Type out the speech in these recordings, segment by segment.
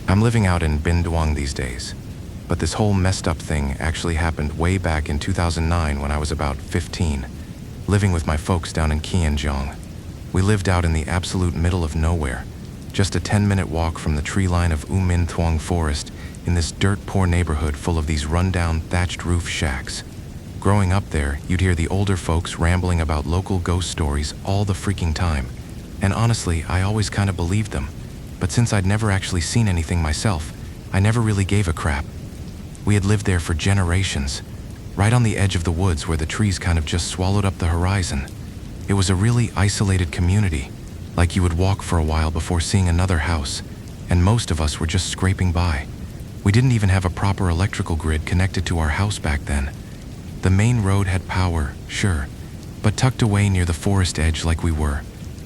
I'm living out in Binduang these days, but this whole messed up thing actually happened way back in 2009 when I was about 15, living with my folks down in Qianjiang. We lived out in the absolute middle of nowhere, just a 10-minute walk from the tree line of Umintuang Forest in this dirt-poor neighborhood full of these run-down thatched roof shacks. Growing up there, you'd hear the older folks rambling about local ghost stories all the freaking time. And honestly, I always kind of believed them. But since I'd never actually seen anything myself, I never really gave a crap. We had lived there for generations, right on the edge of the woods where the trees kind of just swallowed up the horizon. It was a really isolated community, like you would walk for a while before seeing another house, and most of us were just scraping by. We didn't even have a proper electrical grid connected to our house back then. The main road had power, sure, but tucked away near the forest edge like we were,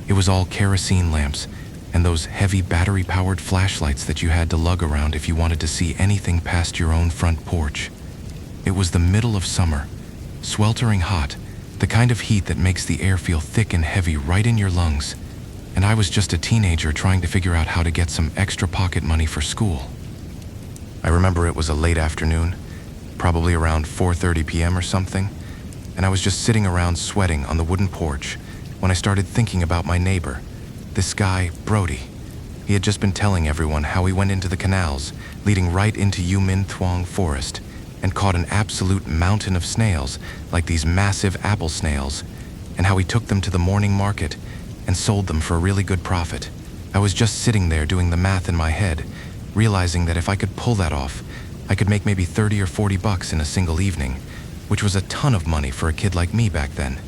it was all kerosene lamps and those heavy battery-powered flashlights that you had to lug around if you wanted to see anything past your own front porch. It was the middle of summer, sweltering hot, the kind of heat that makes the air feel thick and heavy right in your lungs, and I was just a teenager trying to figure out how to get some extra pocket money for school. I remember it was a late afternoon, probably around 4:30 p.m. or something, and I was just sitting around sweating on the wooden porch when I started thinking about my neighbor, this guy, Brody. He had just been telling everyone how he went into the canals leading right into Umintuang Forest and caught an absolute mountain of snails, like these massive apple snails, and how he took them to the morning market and sold them for a really good profit. I was just sitting there doing the math in my head, realizing that if I could pull that off, I could make maybe 30 or 40 bucks in a single evening, which was a ton of money for a kid like me back then.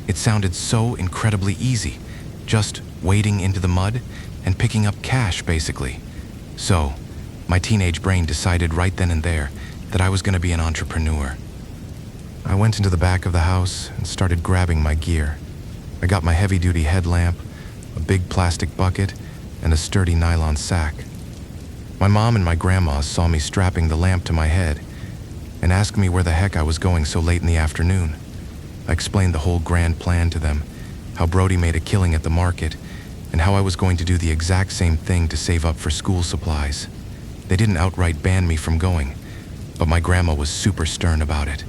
It sounded so incredibly easy, just wading into the mud and picking up cash, basically. So, my teenage brain decided right then and there that I was going to be an entrepreneur. I went into the back of the house and started grabbing my gear. I got my heavy-duty headlamp, a big plastic bucket, and a sturdy nylon sack. My mom and my grandma saw me strapping the lamp to my head and asked me where the heck I was going so late in the afternoon. I explained the whole grand plan to them, how Brody made a killing at the market, and how I was going to do the exact same thing to save up for school supplies. They didn't outright ban me from going, but my grandma was super stern about it.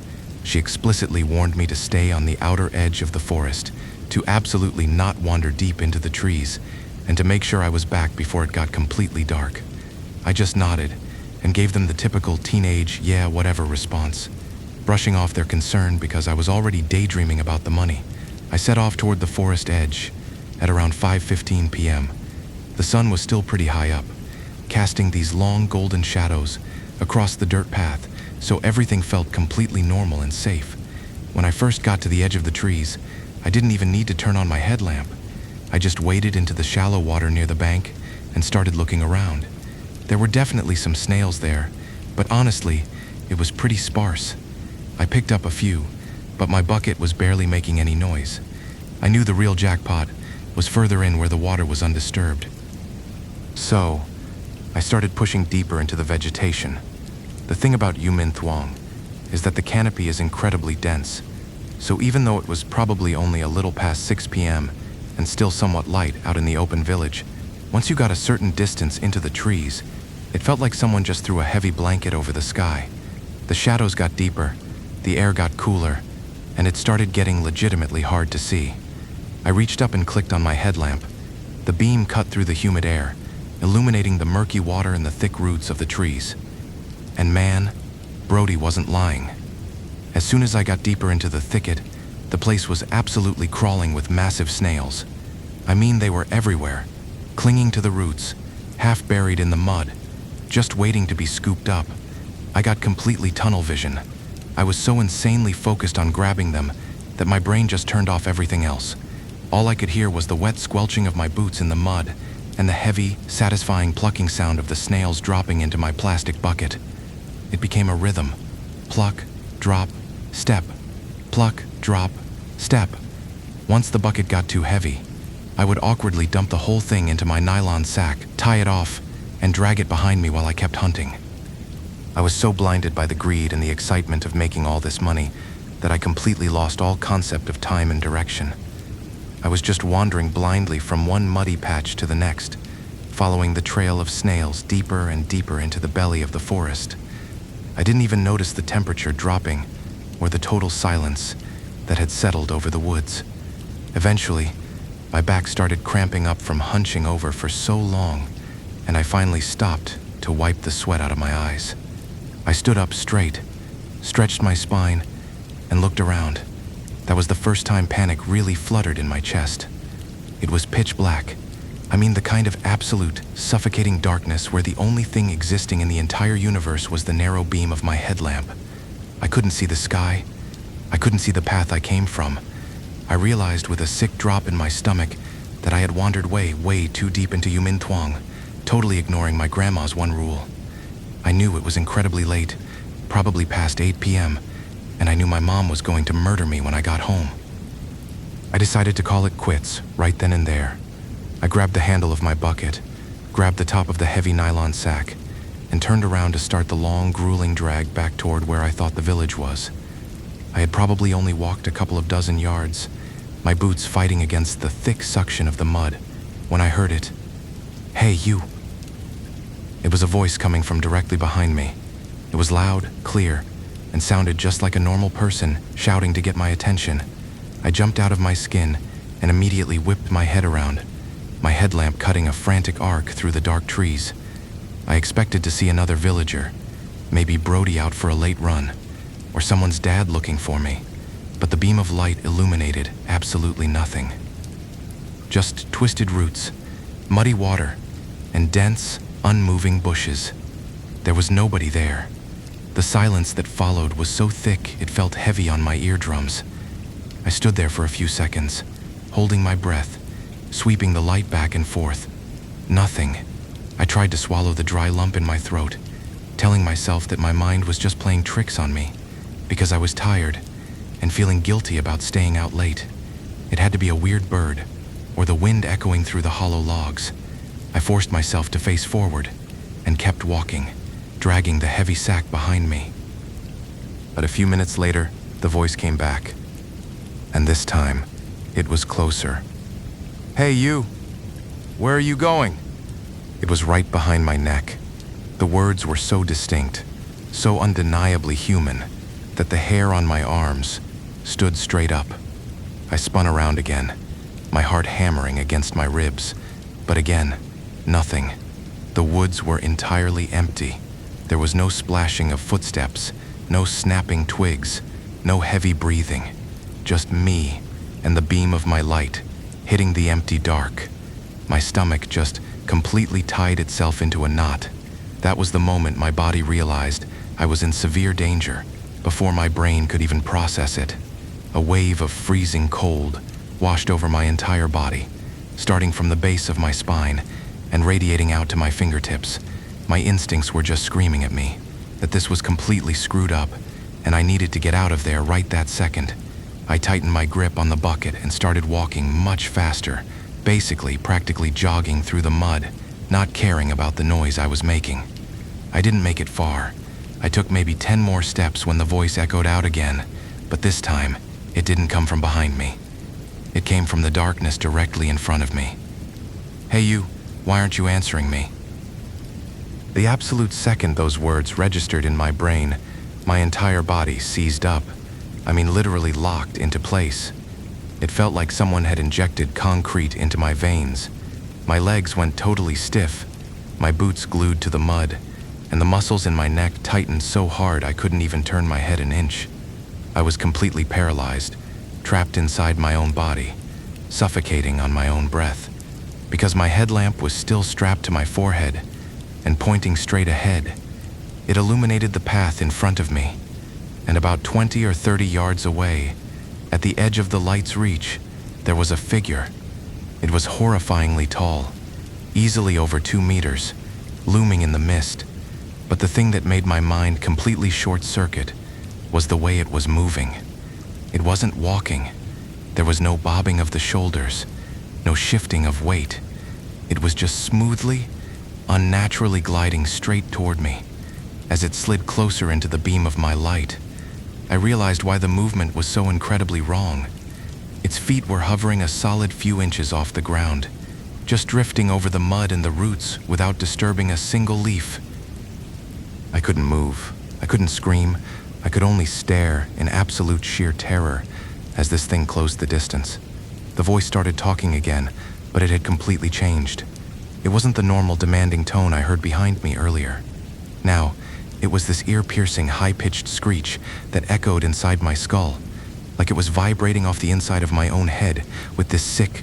She explicitly warned me to stay on the outer edge of the forest, to absolutely not wander deep into the trees, and to make sure I was back before it got completely dark. I just nodded and gave them the typical teenage, yeah, whatever response. Brushing off their concern because I was already daydreaming about the money, I set off toward the forest edge at around 5:15 p.m. The sun was still pretty high up, casting these long golden shadows across the dirt path, so everything felt completely normal and safe. When I first got to the edge of the trees, I didn't even need to turn on my headlamp. I just waded into the shallow water near the bank and started looking around. There were definitely some snails there, but honestly, it was pretty sparse. I picked up a few, but my bucket was barely making any noise. I knew the real jackpot was further in where the water was undisturbed. So, I started pushing deeper into the vegetation. The thing about Umintuang is that the canopy is incredibly dense, so even though it was probably only a little past 6 p.m. and still somewhat light out in the open village, once you got a certain distance into the trees, it felt like someone just threw a heavy blanket over the sky. The shadows got deeper, the air got cooler, and it started getting legitimately hard to see. I reached up and clicked on my headlamp. The beam cut through the humid air, illuminating the murky water and the thick roots of the trees. And man, Brody wasn't lying. As soon as I got deeper into the thicket, the place was absolutely crawling with massive snails. I mean, they were everywhere, clinging to the roots, half buried in the mud, just waiting to be scooped up. I got completely tunnel vision. I was so insanely focused on grabbing them that my brain just turned off everything else. All I could hear was the wet squelching of my boots in the mud and the heavy, satisfying plucking sound of the snails dropping into my plastic bucket. It became a rhythm. Pluck, drop, step. Pluck, drop, step. Once the bucket got too heavy, I would awkwardly dump the whole thing into my nylon sack, tie it off, and drag it behind me while I kept hunting. I was so blinded by the greed and the excitement of making all this money that I completely lost all concept of time and direction. I was just wandering blindly from one muddy patch to the next, following the trail of snails deeper and deeper into the belly of the forest. I didn't even notice the temperature dropping or the total silence that had settled over the woods. Eventually, my back started cramping up from hunching over for so long, and I finally stopped to wipe the sweat out of my eyes. I stood up straight, stretched my spine, and looked around. That was the first time panic really fluttered in my chest. It was pitch black. I mean, the kind of absolute, suffocating darkness where the only thing existing in the entire universe was the narrow beam of my headlamp. I couldn't see the sky. I couldn't see the path I came from. I realized with a sick drop in my stomach that I had wandered way too deep into Yumin, totally ignoring my grandma's one rule. I knew it was incredibly late, probably past 8 p.m., and I knew my mom was going to murder me when I got home. I decided to call it quits right then and there. I grabbed the handle of my bucket, grabbed the top of the heavy nylon sack, and turned around to start the long, grueling drag back toward where I thought the village was. I had probably only walked a couple of dozen yards, my boots fighting against the thick suction of the mud, when I heard it. "Hey, you." It was a voice coming from directly behind me. It was loud, clear, and sounded just like a normal person shouting to get my attention. I jumped out of my skin and immediately whipped my head around, my headlamp cutting a frantic arc through the dark trees. I expected to see another villager, maybe Brody out for a late run, or someone's dad looking for me, but the beam of light illuminated absolutely nothing. Just twisted roots, muddy water, and dense, unmoving bushes. There was nobody there. The silence that followed was so thick it felt heavy on my eardrums. I stood there for a few seconds, holding my breath, sweeping the light back and forth. Nothing. I tried to swallow the dry lump in my throat, telling myself that my mind was just playing tricks on me, because I was tired and feeling guilty about staying out late. It had to be a weird bird, or the wind echoing through the hollow logs. I forced myself to face forward and kept walking, dragging the heavy sack behind me. But a few minutes later, the voice came back, and this time, it was closer. "Hey, you! Where are you going?" It was right behind my neck. The words were so distinct, so undeniably human, that the hair on my arms stood straight up. I spun around again, my heart hammering against my ribs, but again, nothing. The woods were entirely empty. There was no splashing of footsteps, no snapping twigs, no heavy breathing. Just me and the beam of my light hitting the empty dark. My stomach just completely tied itself into a knot. That was the moment my body realized I was in severe danger, before my brain could even process it. A wave of freezing cold washed over my entire body, starting from the base of my spine and radiating out to my fingertips. My instincts were just screaming at me that this was completely screwed up, and I needed to get out of there right that second. I tightened my grip on the bucket and started walking much faster, basically practically jogging through the mud, not caring about the noise I was making. I didn't make it far. I took maybe 10 more steps when the voice echoed out again, but this time, it didn't come from behind me. It came from the darkness directly in front of me. "Hey you, why aren't you answering me?" The absolute second those words registered in my brain, my entire body seized up. I mean, literally locked into place. It felt like someone had injected concrete into my veins. My legs went totally stiff, my boots glued to the mud, and the muscles in my neck tightened so hard I couldn't even turn my head an inch. I was completely paralyzed, trapped inside my own body, suffocating on my own breath, because my headlamp was still strapped to my forehead and pointing straight ahead. It illuminated the path in front of me, and about 20 or 30 yards away, at the edge of the light's reach, there was a figure. It was horrifyingly tall, easily over 2 meters, looming in the mist. But the thing that made my mind completely short-circuit was the way it was moving. It wasn't walking. There was no bobbing of the shoulders, no shifting of weight. It was just smoothly, unnaturally gliding straight toward me. As it slid closer into the beam of my light, I realized why the movement was so incredibly wrong. Its feet were hovering a solid few inches off the ground, just drifting over the mud and the roots without disturbing a single leaf. I couldn't move. I couldn't scream. I could only stare in absolute sheer terror as this thing closed the distance. The voice started talking again, but it had completely changed. It wasn't the normal demanding tone I heard behind me earlier. Now, it was this ear-piercing, high-pitched screech that echoed inside my skull, like it was vibrating off the inside of my own head with this sick,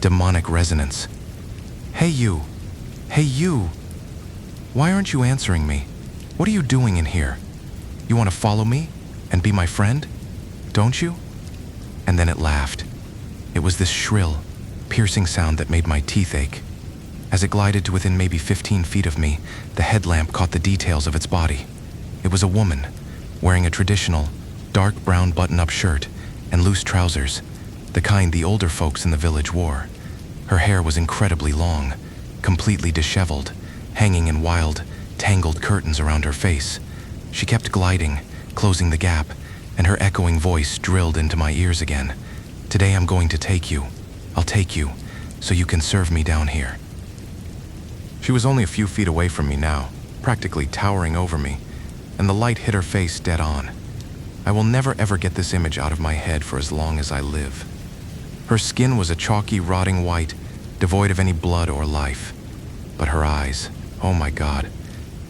demonic resonance. "Hey you! Hey you! Why aren't you answering me? What are you doing in here? You want to follow me and be my friend? Don't you?" And then it laughed. It was this shrill, piercing sound that made my teeth ache. As it glided to within maybe 15 feet of me, the headlamp caught the details of its body. It was a woman, wearing a traditional, dark brown button-up shirt and loose trousers, the kind the older folks in the village wore. Her hair was incredibly long, completely disheveled, hanging in wild, tangled curtains around her face. She kept gliding, closing the gap, and her echoing voice drilled into my ears again. "Today I'm going to take you. I'll take you, so you can serve me down here." She was only a few feet away from me now, practically towering over me, and the light hit her face dead on. I will never ever get this image out of my head for as long as I live. Her skin was a chalky, rotting white, devoid of any blood or life. But her eyes, oh my God,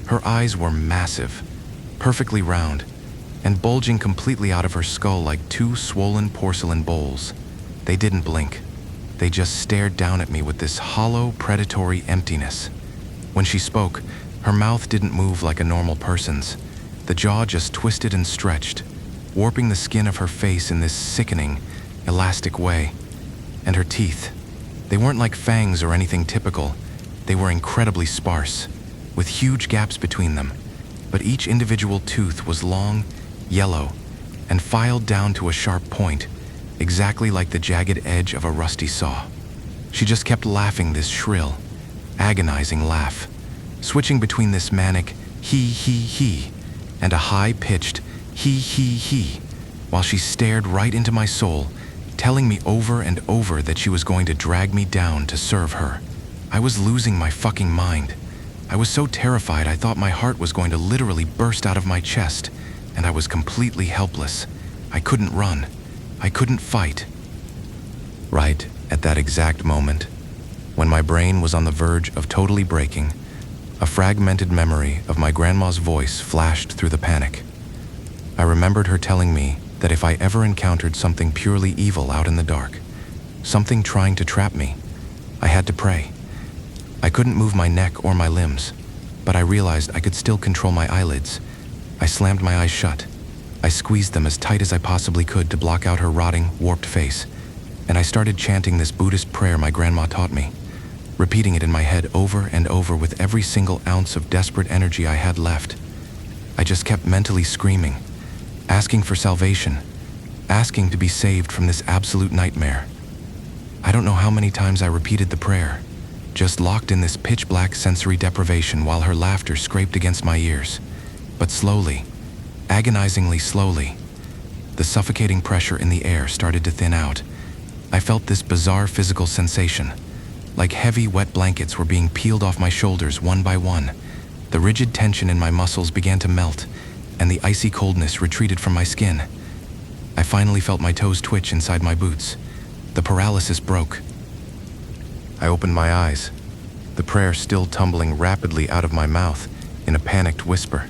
her eyes were massive, perfectly round, and bulging completely out of her skull like two swollen porcelain bowls. They didn't blink. They just stared down at me with this hollow, predatory emptiness. When she spoke, her mouth didn't move like a normal person's. The jaw just twisted and stretched, warping the skin of her face in this sickening, elastic way. And her teeth, they weren't like fangs or anything typical. They were incredibly sparse, with huge gaps between them. But each individual tooth was long, yellow, and filed down to a sharp point, exactly like the jagged edge of a rusty saw. She just kept laughing this shrill, agonizing laugh, switching between this manic he and a high-pitched he, while she stared right into my soul, telling me over and over that she was going to drag me down to serve her. I was losing my fucking mind. I was so terrified I thought my heart was going to literally burst out of my chest, and I was completely helpless. I couldn't run. I couldn't fight. Right at that exact moment, when my brain was on the verge of totally breaking, a fragmented memory of my grandma's voice flashed through the panic. I remembered her telling me that if I ever encountered something purely evil out in the dark, something trying to trap me, I had to pray. I couldn't move my neck or my limbs, but I realized I could still control my eyelids. I slammed my eyes shut. I squeezed them as tight as I possibly could to block out her rotting, warped face, and I started chanting this Buddhist prayer my grandma taught me, repeating it in my head over and over with every single ounce of desperate energy I had left. I just kept mentally screaming, asking for salvation, asking to be saved from this absolute nightmare. I don't know how many times I repeated the prayer, just locked in this pitch-black sensory deprivation while her laughter scraped against my ears. But slowly, agonizingly slowly, the suffocating pressure in the air started to thin out. I felt this bizarre physical sensation, like heavy, wet blankets were being peeled off my shoulders one by one. The rigid tension in my muscles began to melt, and the icy coldness retreated from my skin. I finally felt my toes twitch inside my boots. The paralysis broke. I opened my eyes, the prayer still tumbling rapidly out of my mouth in a panicked whisper.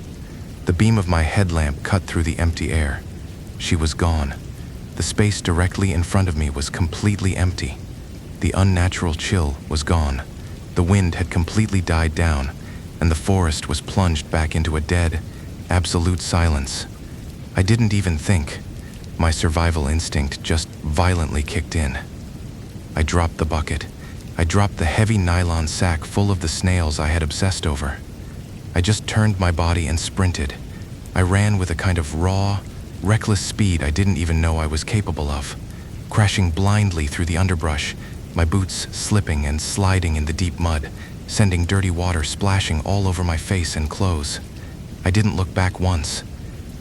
The beam of my headlamp cut through the empty air. She was gone. The space directly in front of me was completely empty. The unnatural chill was gone. The wind had completely died down, and the forest was plunged back into a dead, absolute silence. I didn't even think. My survival instinct just violently kicked in. I dropped the bucket. I dropped the heavy nylon sack full of the snails I had obsessed over. I just turned my body and sprinted. I ran with a kind of raw, reckless speed I didn't even know I was capable of, crashing blindly through the underbrush, my boots slipping and sliding in the deep mud, sending dirty water splashing all over my face and clothes. I didn't look back once.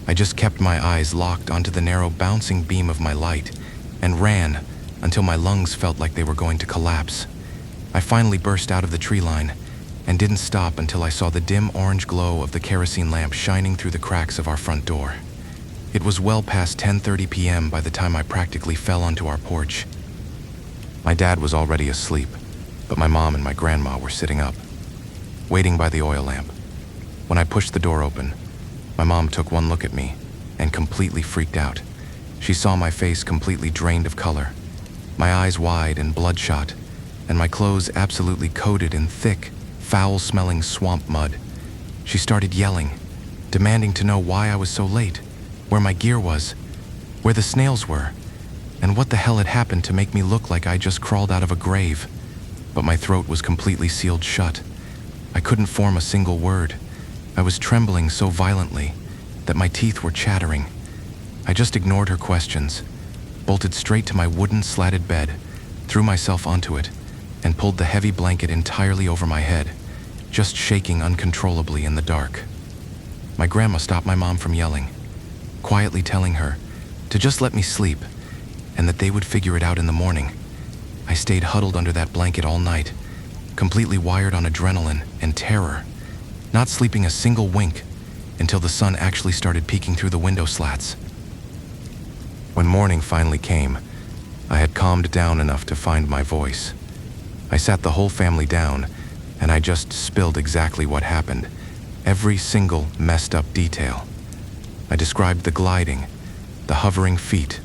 I just kept my eyes locked onto the narrow bouncing beam of my light and ran until my lungs felt like they were going to collapse. I finally burst out of the tree line and didn't stop until I saw the dim orange glow of the kerosene lamp shining through the cracks of our front door. It was well past 10:30 p.m. by the time I practically fell onto our porch. My dad was already asleep, but my mom and my grandma were sitting up, waiting by the oil lamp. When I pushed the door open, my mom took one look at me and completely freaked out. She saw my face completely drained of color, my eyes wide and bloodshot, and my clothes absolutely coated in thick, foul-smelling swamp mud. She started yelling, demanding to know why I was so late, where my gear was, where the snails were, and what the hell had happened to make me look like I just crawled out of a grave. But my throat was completely sealed shut. I couldn't form a single word. I was trembling so violently that my teeth were chattering. I just ignored her questions, bolted straight to my wooden slatted bed, threw myself onto it, and pulled the heavy blanket entirely over my head, just shaking uncontrollably in the dark. My grandma stopped my mom from yelling, quietly telling her to just let me sleep and that they would figure it out in the morning. I stayed huddled under that blanket all night, completely wired on adrenaline and terror, not sleeping a single wink until the sun actually started peeking through the window slats. When morning finally came, I had calmed down enough to find my voice. I sat the whole family down and I just spilled exactly what happened, every single messed up detail. I described the gliding, the hovering feet,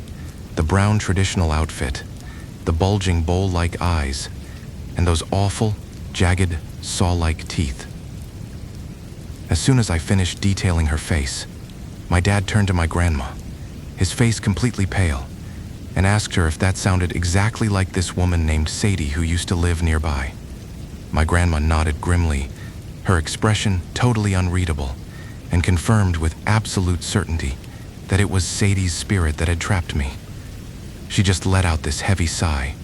the brown traditional outfit, the bulging bowl-like eyes, and those awful, jagged, saw-like teeth. As soon as I finished detailing her face, my dad turned to my grandma, his face completely pale, and asked her if that sounded exactly like this woman named Sadie who used to live nearby. My grandma nodded grimly, her expression totally unreadable, and confirmed with absolute certainty that it was Sadie's spirit that had trapped me. She just let out this heavy sigh,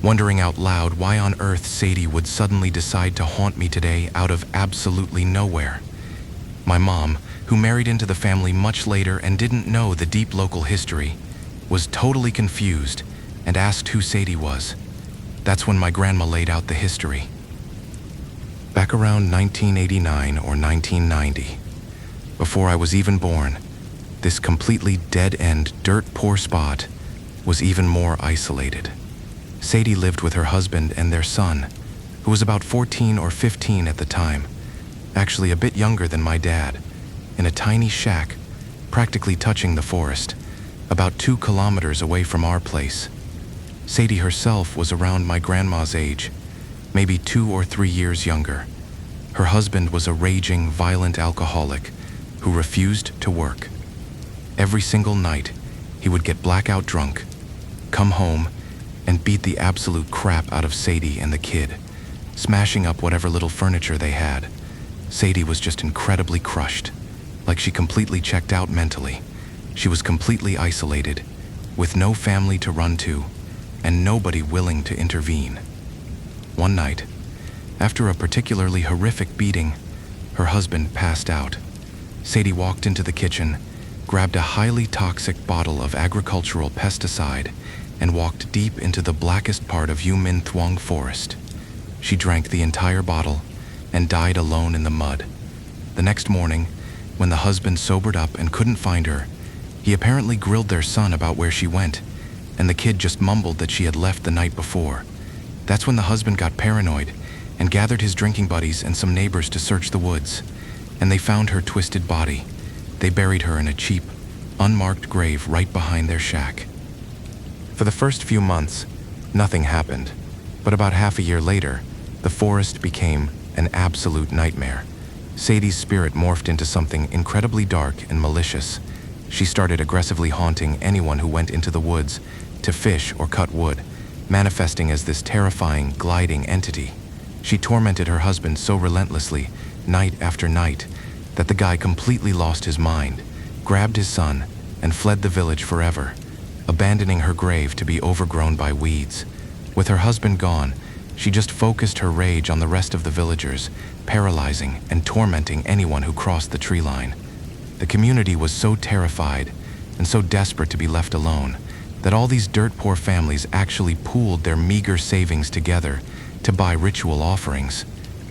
wondering out loud why on earth Sadie would suddenly decide to haunt me today out of absolutely nowhere. My mom, who married into the family much later and didn't know the deep local history, was totally confused and asked who Sadie was. That's when my grandma laid out the history. Back around 1989 or 1990, before I was even born, this completely dead-end, dirt-poor spot was even more isolated. Sadie lived with her husband and their son, who was about 14 or 15 at the time, actually a bit younger than my dad, in a tiny shack, practically touching the forest, about 2 kilometers away from our place. Sadie herself was around my grandma's age, maybe 2 or 3 years younger. Her husband was a raging, violent alcoholic who refused to work. Every single night, he would get blackout drunk, come home, and beat the absolute crap out of Sadie and the kid, smashing up whatever little furniture they had. Sadie was just incredibly crushed, like she completely checked out mentally. She was completely isolated, with no family to run to, and nobody willing to intervene. One night, after a particularly horrific beating, her husband passed out. Sadie walked into the kitchen, grabbed a highly toxic bottle of agricultural pesticide, and walked deep into the blackest part of U Minh Thuong forest. She drank the entire bottle and died alone in the mud. The next morning, when the husband sobered up and couldn't find her, he apparently grilled their son about where she went, and the kid just mumbled that she had left the night before. That's when the husband got paranoid and gathered his drinking buddies and some neighbors to search the woods, and they found her twisted body. They buried her in a cheap, unmarked grave right behind their shack. For the first few months, nothing happened, but about half a year later, the forest became an absolute nightmare. Sadie's spirit morphed into something incredibly dark and malicious. She started aggressively haunting anyone who went into the woods to fish or cut wood, manifesting as this terrifying, gliding entity. She tormented her husband so relentlessly, night after night, that the guy completely lost his mind, grabbed his son, and fled the village forever, abandoning her grave to be overgrown by weeds. With her husband gone, she just focused her rage on the rest of the villagers, paralyzing and tormenting anyone who crossed the tree line. The community was so terrified and so desperate to be left alone that all these dirt-poor families actually pooled their meager savings together to buy ritual offerings.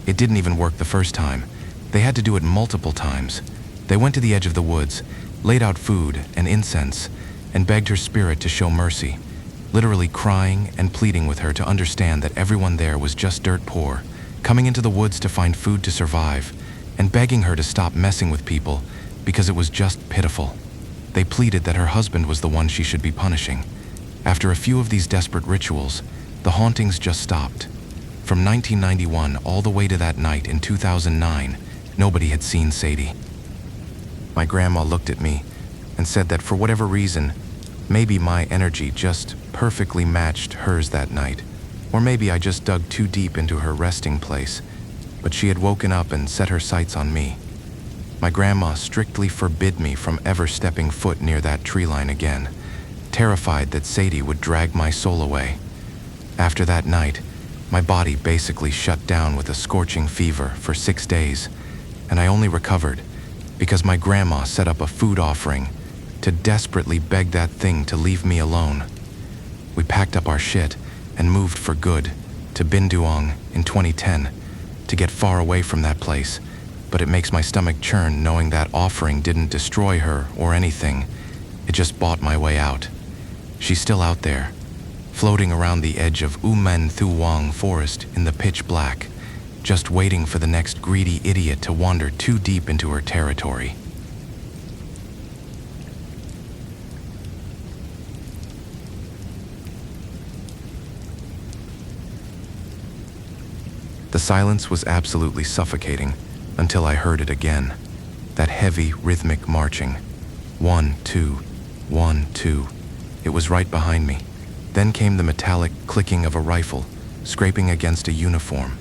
It didn't even work the first time. They had to do it multiple times. They went to the edge of the woods, laid out food and incense, and begged her spirit to show mercy, literally crying and pleading with her to understand that everyone there was just dirt poor, coming into the woods to find food to survive, and begging her to stop messing with people because it was just pitiful. They pleaded that her husband was the one she should be punishing. After a few of these desperate rituals, the hauntings just stopped. From 1991 all the way to that night in 2009, nobody had seen Sadie. My grandma looked at me and said that for whatever reason, maybe my energy just perfectly matched hers that night, or maybe I just dug too deep into her resting place, but she had woken up and set her sights on me. My grandma strictly forbid me from ever stepping foot near that tree line again, terrified that Sadie would drag my soul away. After that night, my body basically shut down with a scorching fever for 6 days, and I only recovered because my grandma set up a food offering to desperately beg that thing to leave me alone. We packed up our shit and moved for good to Binduong in 2010 to get far away from that place, but it makes my stomach churn knowing that offering didn't destroy her or anything. It just bought my way out. She's still out there, floating around the edge of Uninvited forest in the pitch black, just waiting for the next greedy idiot to wander too deep into her territory. The silence was absolutely suffocating until I heard it again. That heavy, rhythmic marching. 1, 2, 1, 2. It was right behind me. Then came the metallic clicking of a rifle, scraping against a uniform.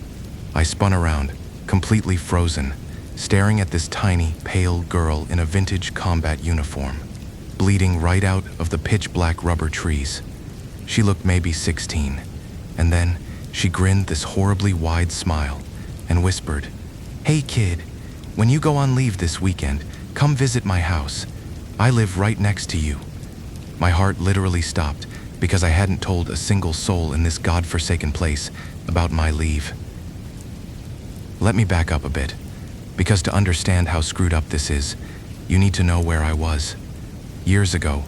I spun around, completely frozen, staring at this tiny, pale girl in a vintage combat uniform, bleeding right out of the pitch-black rubber trees. She looked maybe 16, and then she grinned this horribly wide smile and whispered, "Hey kid, when you go on leave this weekend, come visit my house. I live right next to you." My heart literally stopped because I hadn't told a single soul in this godforsaken place about my leave. Let me back up a bit, because to understand how screwed up this is, you need to know where I was. Years ago,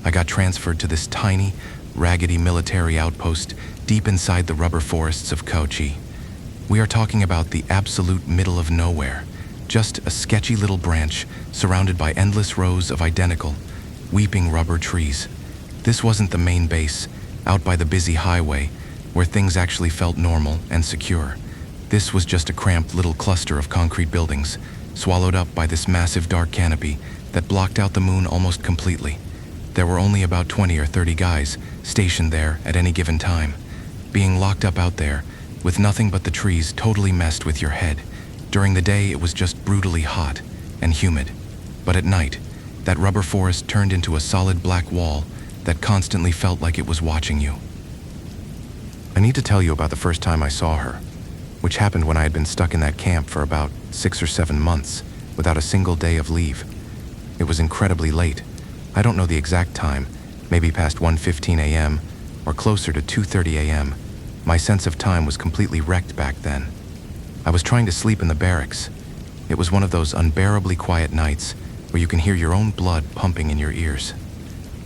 I got transferred to this tiny, raggedy military outpost deep inside the rubber forests of Kochi. We are talking about the absolute middle of nowhere, just a sketchy little branch surrounded by endless rows of identical, weeping rubber trees. This wasn't the main base, out by the busy highway, where things actually felt normal and secure. This was just a cramped little cluster of concrete buildings, swallowed up by this massive dark canopy that blocked out the moon almost completely. There were only about 20 or 30 guys stationed there at any given time. Being locked up out there, with nothing but the trees totally messed with your head. During the day, it was just brutally hot and humid. But at night, that rubber forest turned into a solid black wall that constantly felt like it was watching you. I need to tell you about the first time I saw her, which happened when I had been stuck in that camp for about 6 or 7 months without a single day of leave. It was incredibly late. I don't know the exact time, maybe past 1:15 a.m. or closer to 2:30 a.m. My sense of time was completely wrecked back then. I was trying to sleep in the barracks. It was one of those unbearably quiet nights where you can hear your own blood pumping in your ears.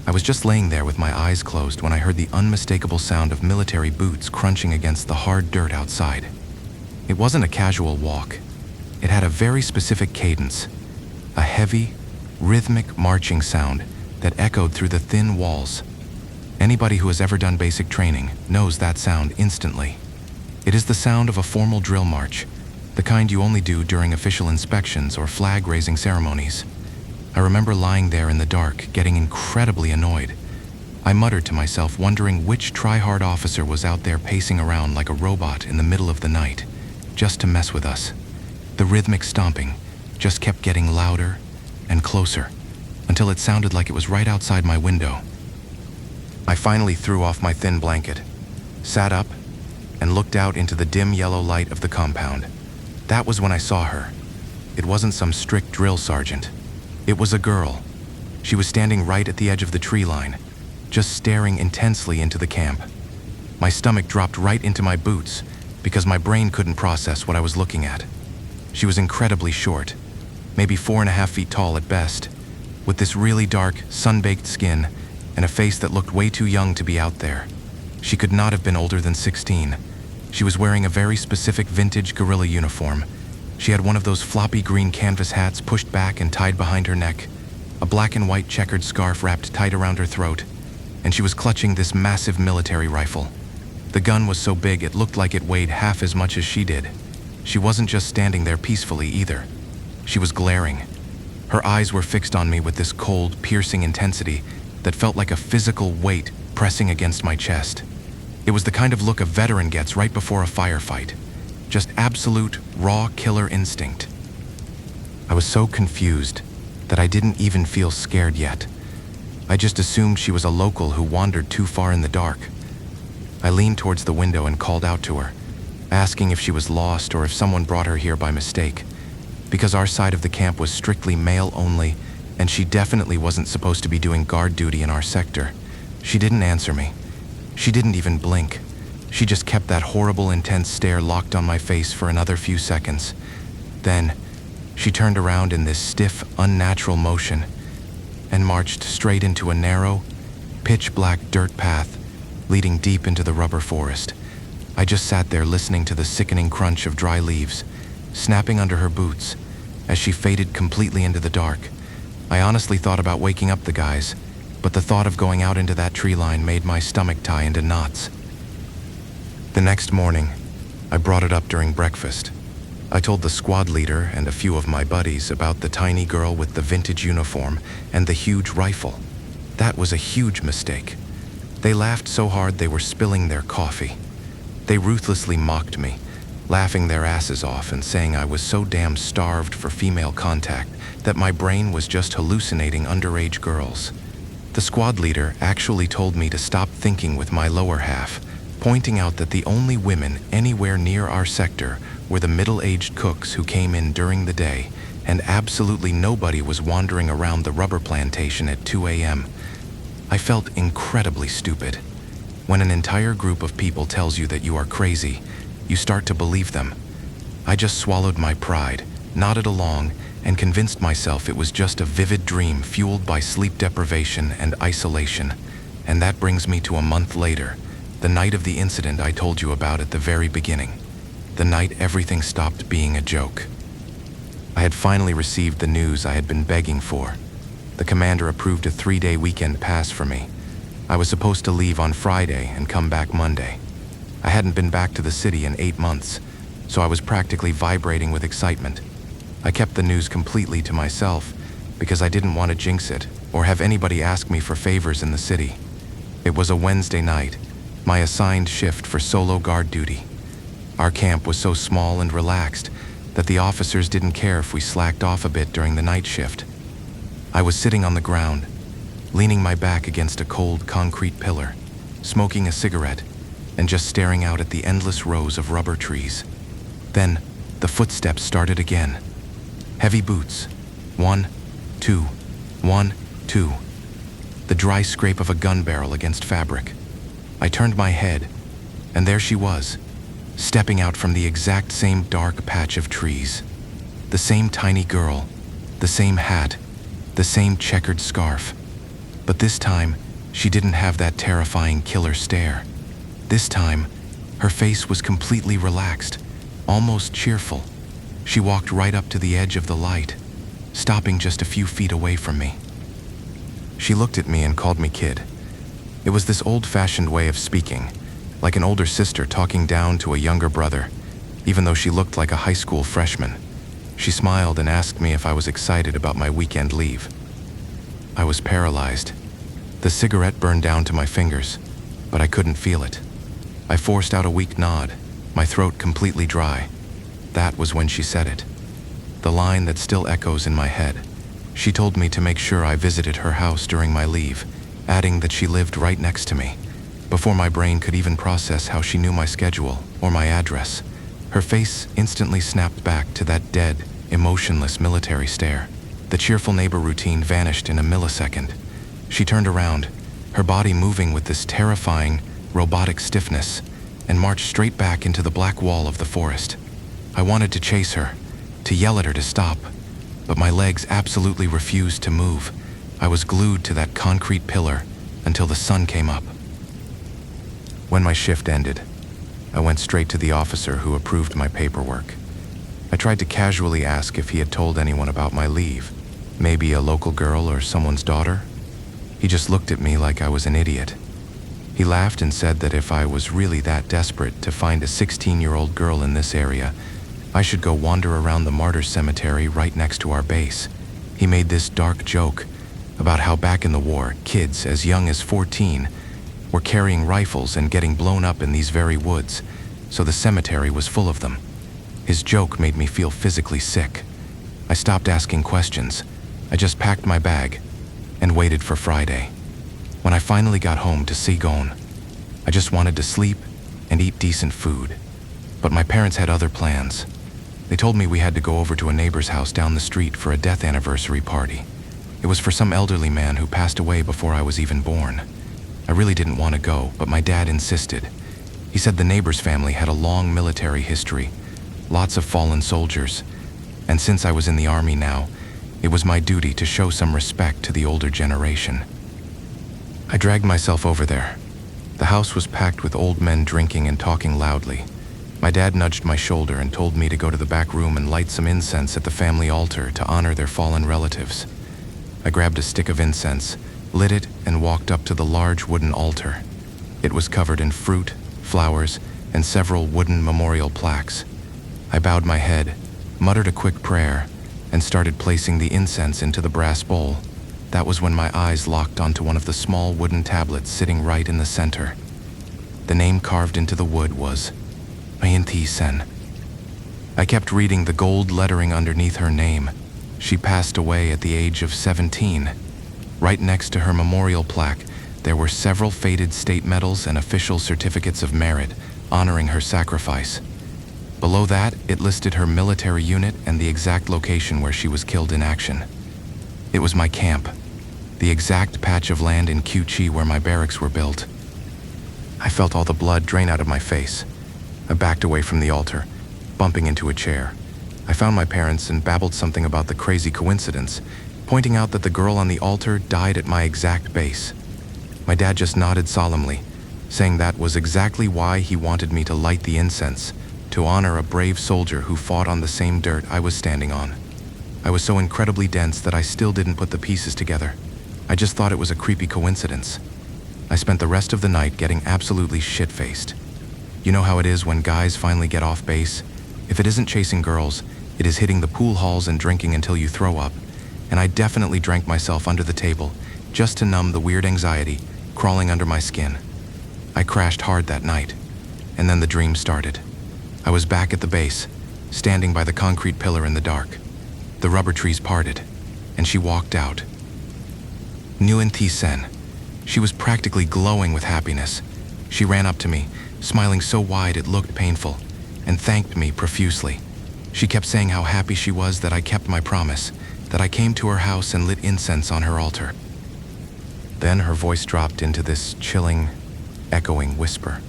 I was just laying there with my eyes closed when I heard the unmistakable sound of military boots crunching against the hard dirt outside. It wasn't a casual walk. It had a very specific cadence, a heavy, rhythmic marching sound that echoed through the thin walls. Anybody who has ever done basic training knows that sound instantly. It is the sound of a formal drill march, the kind you only do during official inspections or flag-raising ceremonies. I remember lying there in the dark, getting incredibly annoyed. I muttered to myself, wondering which try-hard officer was out there pacing around like a robot in the middle of the night, just to mess with us. The rhythmic stomping just kept getting louder and closer, until it sounded like it was right outside my window. I finally threw off my thin blanket, sat up, and looked out into the dim yellow light of the compound. That was when I saw her. It wasn't some strict drill sergeant. It was a girl. She was standing right at the edge of the tree line, just staring intensely into the camp. My stomach dropped right into my boots, because my brain couldn't process what I was looking at. She was incredibly short, maybe 4.5 feet tall at best, with this really dark, sun-baked skin and a face that looked way too young to be out there. She could not have been older than 16. She was wearing a very specific vintage guerrilla uniform. She had one of those floppy green canvas hats pushed back and tied behind her neck, a black and white checkered scarf wrapped tight around her throat, and she was clutching this massive military rifle. The gun was so big it looked like it weighed half as much as she did. She wasn't just standing there peacefully either. She was glaring. Her eyes were fixed on me with this cold, piercing intensity that felt like a physical weight pressing against my chest. It was the kind of look a veteran gets right before a firefight. Just absolute, raw killer instinct. I was so confused that I didn't even feel scared yet. I just assumed she was a local who wandered too far in the dark. I leaned towards the window and called out to her, asking if she was lost or if someone brought her here by mistake, because our side of the camp was strictly male only, and she definitely wasn't supposed to be doing guard duty in our sector. She didn't answer me. She didn't even blink. She just kept that horrible, intense stare locked on my face for another few seconds. Then, she turned around in this stiff, unnatural motion and marched straight into a narrow, pitch-black dirt path leading deep into the rubber forest. I just sat there listening to the sickening crunch of dry leaves, snapping under her boots, as she faded completely into the dark. I honestly thought about waking up the guys, but the thought of going out into that tree line made my stomach tie into knots. The next morning, I brought it up during breakfast. I told the squad leader and a few of my buddies about the tiny girl with the vintage uniform and the huge rifle. That was a huge mistake. They laughed so hard they were spilling their coffee. They ruthlessly mocked me, laughing their asses off and saying I was so damn starved for female contact that my brain was just hallucinating underage girls. The squad leader actually told me to stop thinking with my lower half, pointing out that the only women anywhere near our sector were the middle-aged cooks who came in during the day, and absolutely nobody was wandering around the rubber plantation at 2 a.m. I felt incredibly stupid. When an entire group of people tells you that you are crazy, you start to believe them. I just swallowed my pride, nodded along, and convinced myself it was just a vivid dream fueled by sleep deprivation and isolation. And that brings me to a month later, the night of the incident I told you about at the very beginning. The night everything stopped being a joke. I had finally received the news I had been begging for. The commander approved a 3-day weekend pass for me. I was supposed to leave on Friday and come back Monday. I hadn't been back to the city in 8 months, so I was practically vibrating with excitement. I kept the news completely to myself because I didn't want to jinx it or have anybody ask me for favors in the city. It was a Wednesday night, my assigned shift for solo guard duty. Our camp was so small and relaxed that the officers didn't care if we slacked off a bit during the night shift. I was sitting on the ground, leaning my back against a cold concrete pillar, smoking a cigarette, and just staring out at the endless rows of rubber trees. Then, the footsteps started again. Heavy boots. 1, 2, 1, 2. The dry scrape of a gun barrel against fabric. I turned my head, and there she was, stepping out from the exact same dark patch of trees. The same tiny girl, the same hat, the same checkered scarf. But this time, she didn't have that terrifying killer stare. This time, her face was completely relaxed, almost cheerful. She walked right up to the edge of the light, stopping just a few feet away from me. She looked at me and called me kid. It was this old-fashioned way of speaking, like an older sister talking down to a younger brother, even though she looked like a high school freshman. She smiled and asked me if I was excited about my weekend leave. I was paralyzed. The cigarette burned down to my fingers, but I couldn't feel it. I forced out a weak nod, my throat completely dry. That was when she said it. The line that still echoes in my head. She told me to make sure I visited her house during my leave, adding that she lived right next to me. Before my brain could even process how she knew my schedule or my address, her face instantly snapped back to that dead, emotionless military stare. The cheerful neighbor routine vanished in a millisecond. She turned around, her body moving with this terrifying, robotic stiffness, and marched straight back into the black wall of the forest. I wanted to chase her, to yell at her to stop, but my legs absolutely refused to move. I was glued to that concrete pillar until the sun came up. When my shift ended, I went straight to the officer who approved my paperwork. I tried to casually ask if he had told anyone about my leave, maybe a local girl or someone's daughter. He just looked at me like I was an idiot. He laughed and said that if I was really that desperate to find a 16-year-old girl in this area, I should go wander around the Martyrs Cemetery right next to our base. He made this dark joke about how back in the war, kids as young as 14 were carrying rifles and getting blown up in these very woods, so the cemetery was full of them. His joke made me feel physically sick. I stopped asking questions. I just packed my bag and waited for Friday. When I finally got home to Sigon, I just wanted to sleep and eat decent food. But my parents had other plans. They told me we had to go over to a neighbor's house down the street for a death anniversary party. It was for some elderly man who passed away before I was even born. I really didn't want to go, but my dad insisted. He said the neighbor's family had a long military history, lots of fallen soldiers, and since I was in the army now, it was my duty to show some respect to the older generation. I dragged myself over there. The house was packed with old men drinking and talking loudly. My dad nudged my shoulder and told me to go to the back room and light some incense at the family altar to honor their fallen relatives. I grabbed a stick of incense, lit it, and walked up to the large wooden altar. It was covered in fruit, flowers, and several wooden memorial plaques. I bowed my head, muttered a quick prayer, and started placing the incense into the brass bowl. That was when my eyes locked onto one of the small wooden tablets sitting right in the center. The name carved into the wood was Ambience. I kept reading the gold lettering underneath her name. She passed away at the age of 17. Right next to her memorial plaque, there were several faded state medals and official certificates of merit honoring her sacrifice. Below that, it listed her military unit and the exact location where she was killed in action. It was my camp, the exact patch of land in Q-Chi where my barracks were built. I felt all the blood drain out of my face. I backed away from the altar, bumping into a chair. I found my parents and babbled something about the crazy coincidence, pointing out that the girl on the altar died at my exact base. My dad just nodded solemnly, saying that was exactly why he wanted me to light the incense, to honor a brave soldier who fought on the same dirt I was standing on. I was so incredibly dense that I still didn't put the pieces together. I just thought it was a creepy coincidence. I spent the rest of the night getting absolutely shit-faced. You know how it is when guys finally get off base? If it isn't chasing girls, it is hitting the pool halls and drinking until you throw up. And I definitely drank myself under the table, just to numb the weird anxiety crawling under my skin. I crashed hard that night, and then the dream started. I was back at the base, standing by the concrete pillar in the dark. The rubber trees parted, and she walked out. Nguyen Thi Sen. She was practically glowing with happiness. She ran up to me, smiling so wide it looked painful, and thanked me profusely. She kept saying how happy she was that I kept my promise, that I came to her house and lit incense on her altar. Then her voice dropped into this chilling, echoing whisper.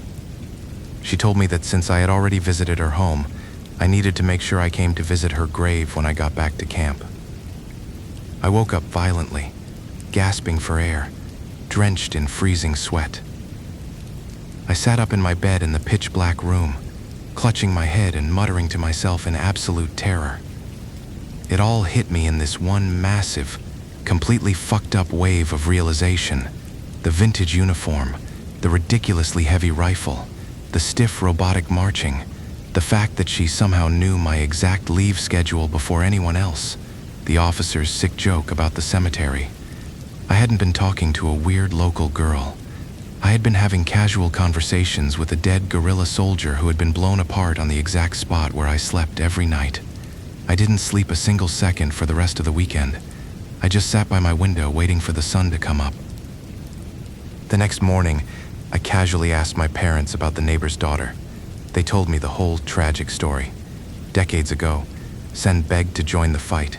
She told me that since I had already visited her home, I needed to make sure I came to visit her grave when I got back to camp. I woke up violently, gasping for air, drenched in freezing sweat. I sat up in my bed in the pitch-black room, clutching my head and muttering to myself in absolute terror. It all hit me in this one massive, completely fucked up wave of realization. The vintage uniform, the ridiculously heavy rifle, the stiff robotic marching, the fact that she somehow knew my exact leave schedule before anyone else, the officer's sick joke about the cemetery. I hadn't been talking to a weird local girl. I had been having casual conversations with a dead guerrilla soldier who had been blown apart on the exact spot where I slept every night. I didn't sleep a single second for the rest of the weekend. I just sat by my window waiting for the sun to come up. The next morning, I casually asked my parents about the neighbor's daughter. They told me the whole tragic story. Decades ago, Sen begged to join the fight.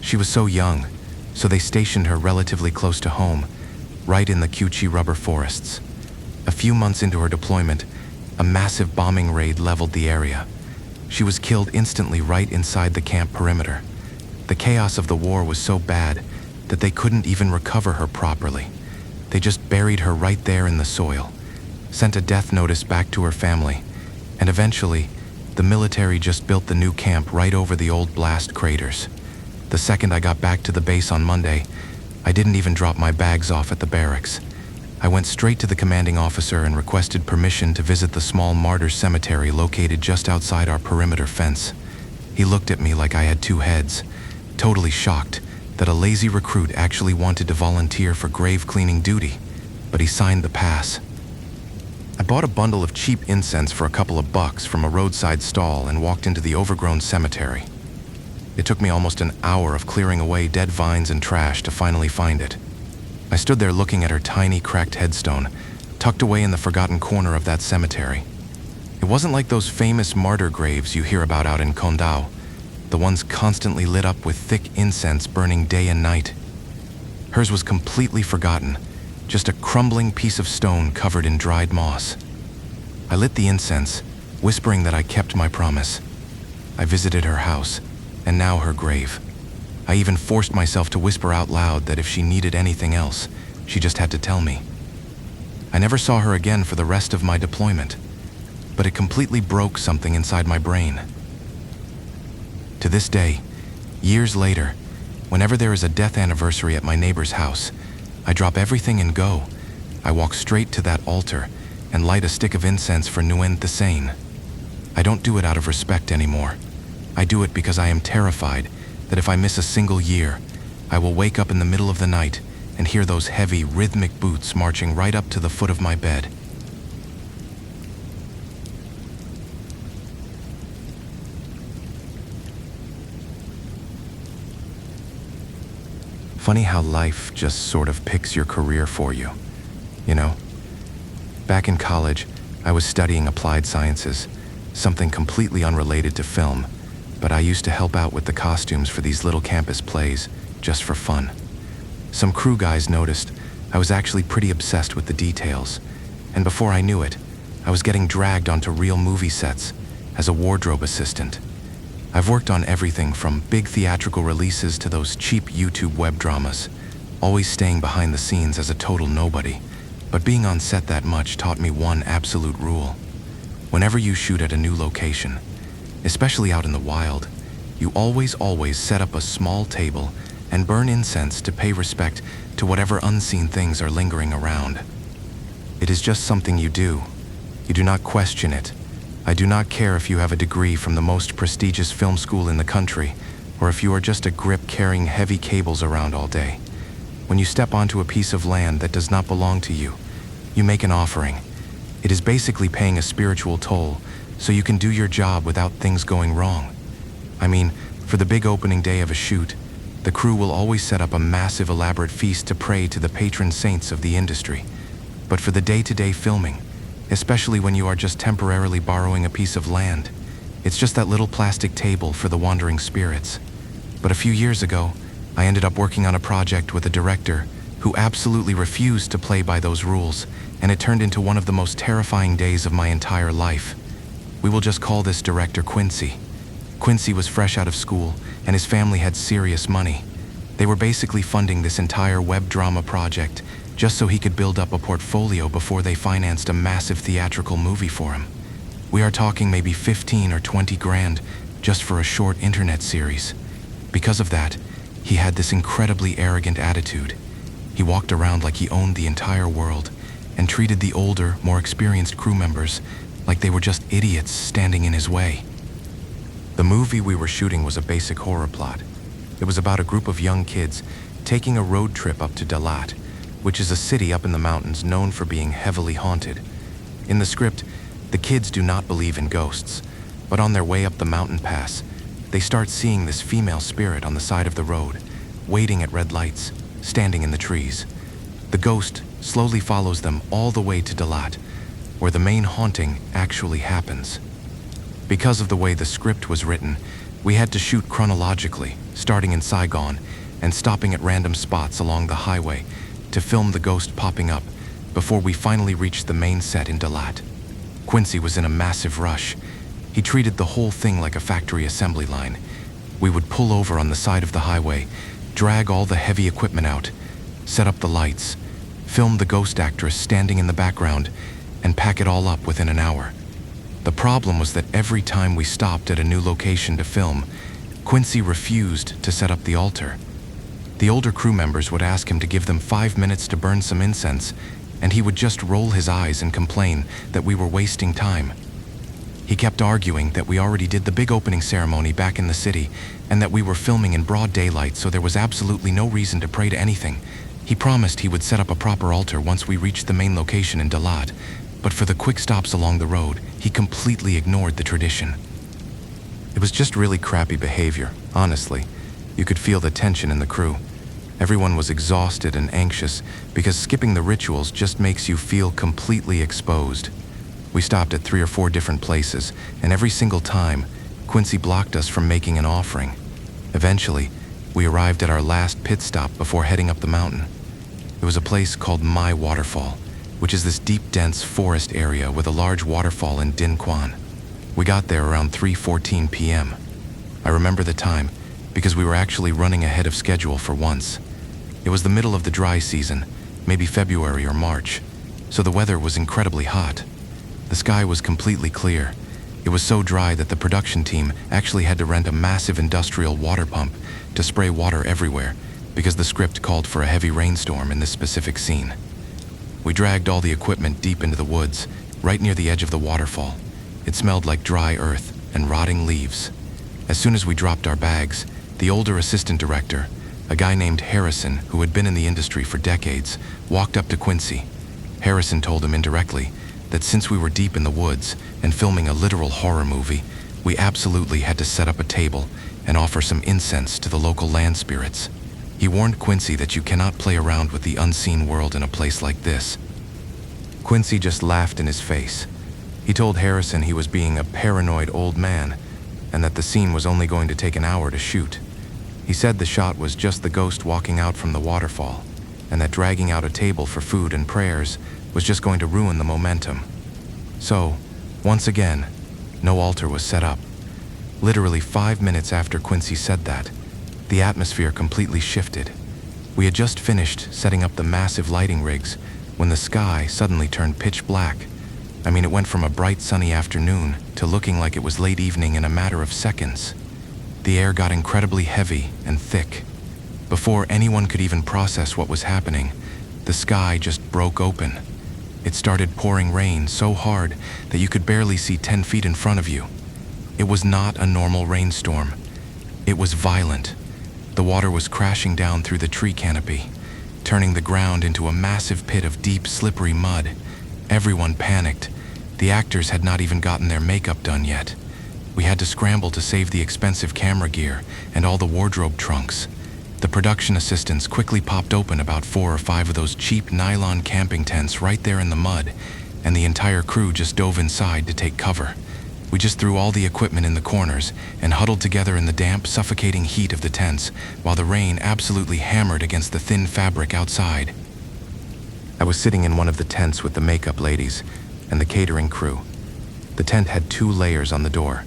She was so young, so they stationed her relatively close to home, right in the Q-Chi rubber forests. A few months into her deployment, a massive bombing raid leveled the area. She was killed instantly right inside the camp perimeter. The chaos of the war was so bad that they couldn't even recover her properly. They just buried her right there in the soil, sent a death notice back to her family, and eventually, the military just built the new camp right over the old blast craters. The second I got back to the base on Monday, I didn't even drop my bags off at the barracks. I went straight to the commanding officer and requested permission to visit the small martyrs cemetery located just outside our perimeter fence. He looked at me like I had two heads, totally shocked that a lazy recruit actually wanted to volunteer for grave cleaning duty, but he signed the pass. I bought a bundle of cheap incense for a couple of bucks from a roadside stall and walked into the overgrown cemetery. It took me almost an hour of clearing away dead vines and trash to finally find it. I stood there looking at her tiny, cracked headstone, tucked away in the forgotten corner of that cemetery. It wasn't like those famous martyr graves you hear about out in Condau, the ones constantly lit up with thick incense burning day and night. Hers was completely forgotten, just a crumbling piece of stone covered in dried moss. I lit the incense, whispering that I kept my promise. I visited her house, and now her grave. I even forced myself to whisper out loud that if she needed anything else, she just had to tell me. I never saw her again for the rest of my deployment, but it completely broke something inside my brain. To this day, years later, whenever there is a death anniversary at my neighbor's house, I drop everything and go. I walk straight to that altar and light a stick of incense for Nguyen the Sane. I don't do it out of respect anymore. I do it because I am terrified that if I miss a single year, I will wake up in the middle of the night and hear those heavy, rhythmic boots marching right up to the foot of my bed. Funny how life just sort of picks your career for you, you know? Back in college, I was studying applied sciences, something completely unrelated to film, but I used to help out with the costumes for these little campus plays, just for fun. Some crew guys noticed I was actually pretty obsessed with the details, and before I knew it, I was getting dragged onto real movie sets as a wardrobe assistant. I've worked on everything from big theatrical releases to those cheap YouTube web dramas, always staying behind the scenes as a total nobody, but being on set that much taught me one absolute rule. Whenever you shoot at a new location, especially out in the wild, you always set up a small table and burn incense to pay respect to whatever unseen things are lingering around. It is just something you do. You do not question it. I do not care if you have a degree from the most prestigious film school in the country, or if you are just a grip carrying heavy cables around all day. When you step onto a piece of land that does not belong to you, you make an offering. It is basically paying a spiritual toll so you can do your job without things going wrong. I mean, for the big opening day of a shoot, the crew will always set up a massive elaborate feast to pray to the patron saints of the industry. But for the day-to-day filming, especially when you are just temporarily borrowing a piece of land, it's just that little plastic table for the wandering spirits. But a few years ago, I ended up working on a project with a director who absolutely refused to play by those rules, and it turned into one of the most terrifying days of my entire life. We will just call this director Quincy. Quincy was fresh out of school, and his family had serious money. They were basically funding this entire web drama project just so he could build up a portfolio before they financed a massive theatrical movie for him. We are talking maybe 15 or 20 grand just for a short internet series. Because of that, he had this incredibly arrogant attitude. He walked around like he owned the entire world and treated the older, more experienced crew members like they were just idiots standing in his way. The movie we were shooting was a basic horror plot. It was about a group of young kids taking a road trip up to Dalat, which is a city up in the mountains known for being heavily haunted. In the script, the kids do not believe in ghosts, but on their way up the mountain pass, they start seeing this female spirit on the side of the road, waiting at red lights, standing in the trees. The ghost slowly follows them all the way to Dalat, where the main haunting actually happens. Because of the way the script was written, we had to shoot chronologically, starting in Saigon and stopping at random spots along the highway to film the ghost popping up before we finally reached the main set in Dalat. Quincy was in a massive rush. He treated the whole thing like a factory assembly line. We would pull over on the side of the highway, drag all the heavy equipment out, set up the lights, film the ghost actress standing in the background, and pack it all up within an hour. The problem was that every time we stopped at a new location to film, Quincy refused to set up the altar. The older crew members would ask him to give them 5 minutes to burn some incense, and he would just roll his eyes and complain that we were wasting time. He kept arguing that we already did the big opening ceremony back in the city and that we were filming in broad daylight, so there was absolutely no reason to pray to anything. He promised he would set up a proper altar once we reached the main location in Dalat, but for the quick stops along the road, he completely ignored the tradition. It was just really crappy behavior, honestly. You could feel the tension in the crew. Everyone was exhausted and anxious because skipping the rituals just makes you feel completely exposed. We stopped at 3 or 4 different places, and every single time, Quincy blocked us from making an offering. Eventually, we arrived at our last pit stop before heading up the mountain. It was a place called My Waterfall, which is this deep, dense forest area with a large waterfall in Din Quan. We got there around 3:14 p.m. I remember the time because we were actually running ahead of schedule for once. It was the middle of the dry season, maybe February or March, so the weather was incredibly hot. The sky was completely clear. It was so dry that the production team actually had to rent a massive industrial water pump to spray water everywhere because the script called for a heavy rainstorm in this specific scene. We dragged all the equipment deep into the woods, right near the edge of the waterfall. It smelled like dry earth and rotting leaves. As soon as we dropped our bags, the older assistant director, a guy named Harrison who had been in the industry for decades, walked up to Quincy. Harrison told him indirectly that since we were deep in the woods and filming a literal horror movie, we absolutely had to set up a table and offer some incense to the local land spirits. He warned Quincy that you cannot play around with the unseen world in a place like this. Quincy just laughed in his face. He told Harrison he was being a paranoid old man and that the scene was only going to take an hour to shoot. He said the shot was just the ghost walking out from the waterfall, and that dragging out a table for food and prayers was just going to ruin the momentum. So, once again, no altar was set up. Literally 5 minutes after Quincy said that, the atmosphere completely shifted. We had just finished setting up the massive lighting rigs when the sky suddenly turned pitch black. I mean, it went from a bright sunny afternoon to looking like it was late evening in a matter of seconds. The air got incredibly heavy and thick. Before anyone could even process what was happening, the sky just broke open. It started pouring rain so hard that you could barely see 10 feet in front of you. It was not a normal rainstorm. It was violent. The water was crashing down through the tree canopy, turning the ground into a massive pit of deep, slippery mud. Everyone panicked. The actors had not even gotten their makeup done yet. We had to scramble to save the expensive camera gear and all the wardrobe trunks. The production assistants quickly popped open about 4 or 5 of those cheap nylon camping tents right there in the mud, and the entire crew just dove inside to take cover. We just threw all the equipment in the corners and huddled together in the damp, suffocating heat of the tents while the rain absolutely hammered against the thin fabric outside. I was sitting in one of the tents with the makeup ladies and the catering crew. The tent had 2 layers on the door,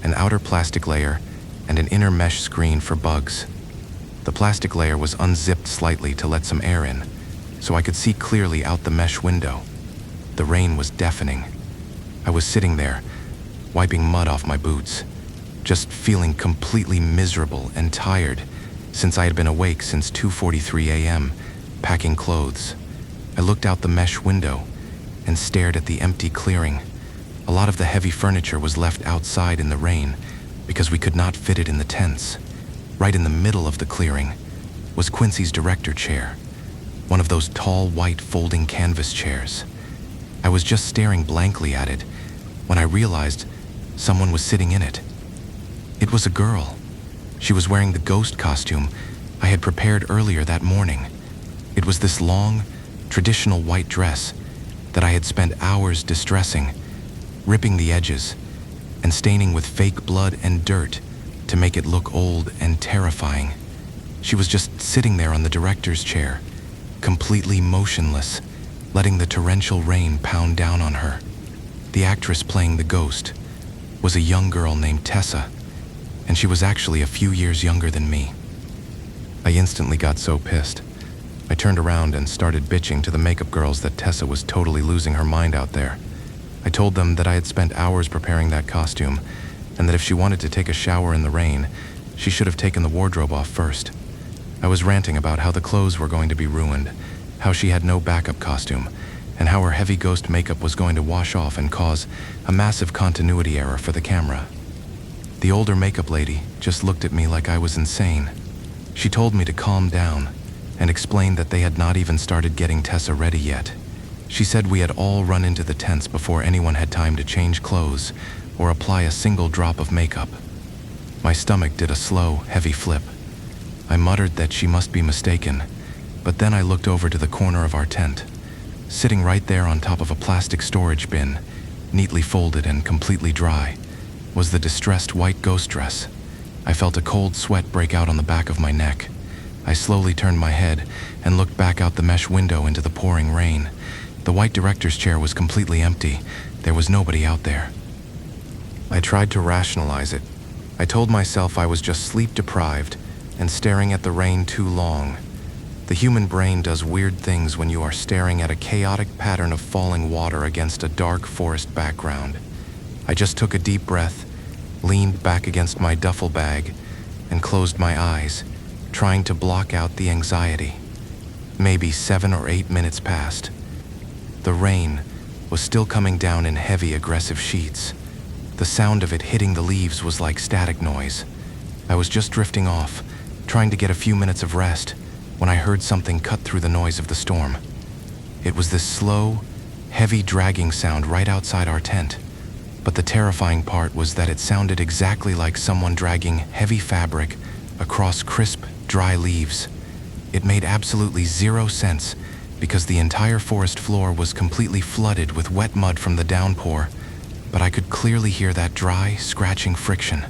an outer plastic layer and an inner mesh screen for bugs. The plastic layer was unzipped slightly to let some air in, so I could see clearly out the mesh window. The rain was deafening. I was sitting there, wiping mud off my boots, just feeling completely miserable and tired since I had been awake since 2:43 a.m., packing clothes. I looked out the mesh window and stared at the empty clearing. A lot of the heavy furniture was left outside in the rain because we could not fit it in the tents. Right in the middle of the clearing was Quincy's director chair, one of those tall white folding canvas chairs. I was just staring blankly at it when I realized someone was sitting in it. It was a girl. She was wearing the ghost costume I had prepared earlier that morning. It was this long, traditional white dress that I had spent hours distressing, ripping the edges and staining with fake blood and dirt to make it look old and terrifying. She was just sitting there on the director's chair, completely motionless, letting the torrential rain pound down on her. The actress playing the ghost was a young girl named Tessa, and she was actually a few years younger than me. I instantly got so pissed. I turned around and started bitching to the makeup girls that Tessa was totally losing her mind out there. I told them that I had spent hours preparing that costume, and that if she wanted to take a shower in the rain, she should have taken the wardrobe off first. I was ranting about how the clothes were going to be ruined, how she had no backup costume, and how her heavy ghost makeup was going to wash off and cause a massive continuity error for the camera. The older makeup lady just looked at me like I was insane. She told me to calm down and explained that they had not even started getting Tessa ready yet. She said we had all run into the tents before anyone had time to change clothes or apply a single drop of makeup. My stomach did a slow, heavy flip. I muttered that she must be mistaken, but then I looked over to the corner of our tent. Sitting right there on top of a plastic storage bin, neatly folded and completely dry, was the distressed white ghost dress. I felt a cold sweat break out on the back of my neck. I slowly turned my head and looked back out the mesh window into the pouring rain. The white director's chair was completely empty. There was nobody out there. I tried to rationalize it. I told myself I was just sleep deprived and staring at the rain too long. The human brain does weird things when you are staring at a chaotic pattern of falling water against a dark forest background. I just took a deep breath, leaned back against my duffel bag, and closed my eyes, trying to block out the anxiety. Maybe 7 or 8 minutes passed. The rain was still coming down in heavy, aggressive sheets. The sound of it hitting the leaves was like static noise. I was just drifting off, trying to get a few minutes of rest, when I heard something cut through the noise of the storm. It was this slow, heavy dragging sound right outside our tent. But the terrifying part was that it sounded exactly like someone dragging heavy fabric across crisp, dry leaves. It made absolutely zero sense because the entire forest floor was completely flooded with wet mud from the downpour, but I could clearly hear that dry, scratching friction.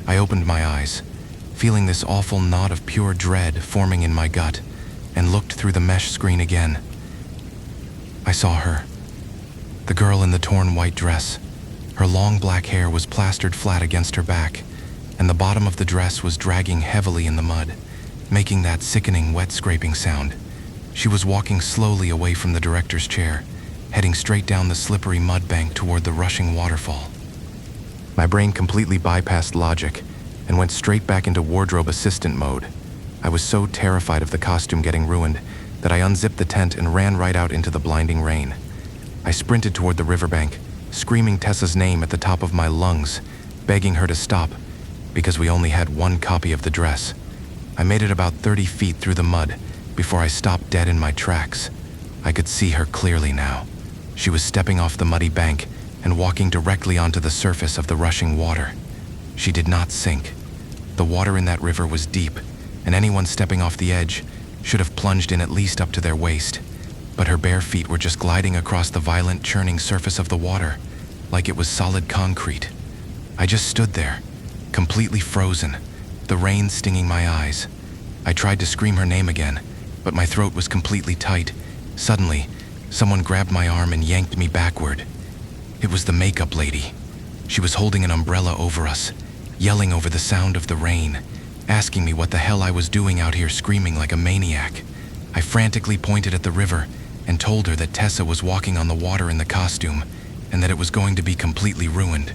I opened my eyes, feeling this awful knot of pure dread forming in my gut, and looked through the mesh screen again. I saw her, the girl in the torn white dress. Her long black hair was plastered flat against her back, and the bottom of the dress was dragging heavily in the mud, making that sickening wet scraping sound. She was walking slowly away from the director's chair, heading straight down the slippery mud bank toward the rushing waterfall. My brain completely bypassed logic and went straight back into wardrobe assistant mode. I was so terrified of the costume getting ruined that I unzipped the tent and ran right out into the blinding rain. I sprinted toward the riverbank, screaming Tessa's name at the top of my lungs, begging her to stop, because we only had one copy of the dress. I made it about 30 feet through the mud before I stopped dead in my tracks. I could see her clearly now. She was stepping off the muddy bank and walking directly onto the surface of the rushing water. She did not sink. The water in that river was deep, and anyone stepping off the edge should have plunged in at least up to their waist. But her bare feet were just gliding across the violent, churning surface of the water, like it was solid concrete. I just stood there, completely frozen, the rain stinging my eyes. I tried to scream her name again, but my throat was completely tight. Suddenly, someone grabbed my arm and yanked me backward. It was the makeup lady. She was holding an umbrella over us, yelling over the sound of the rain, asking me what the hell I was doing out here screaming like a maniac. I frantically pointed at the river and told her that Tessa was walking on the water in the costume and that it was going to be completely ruined.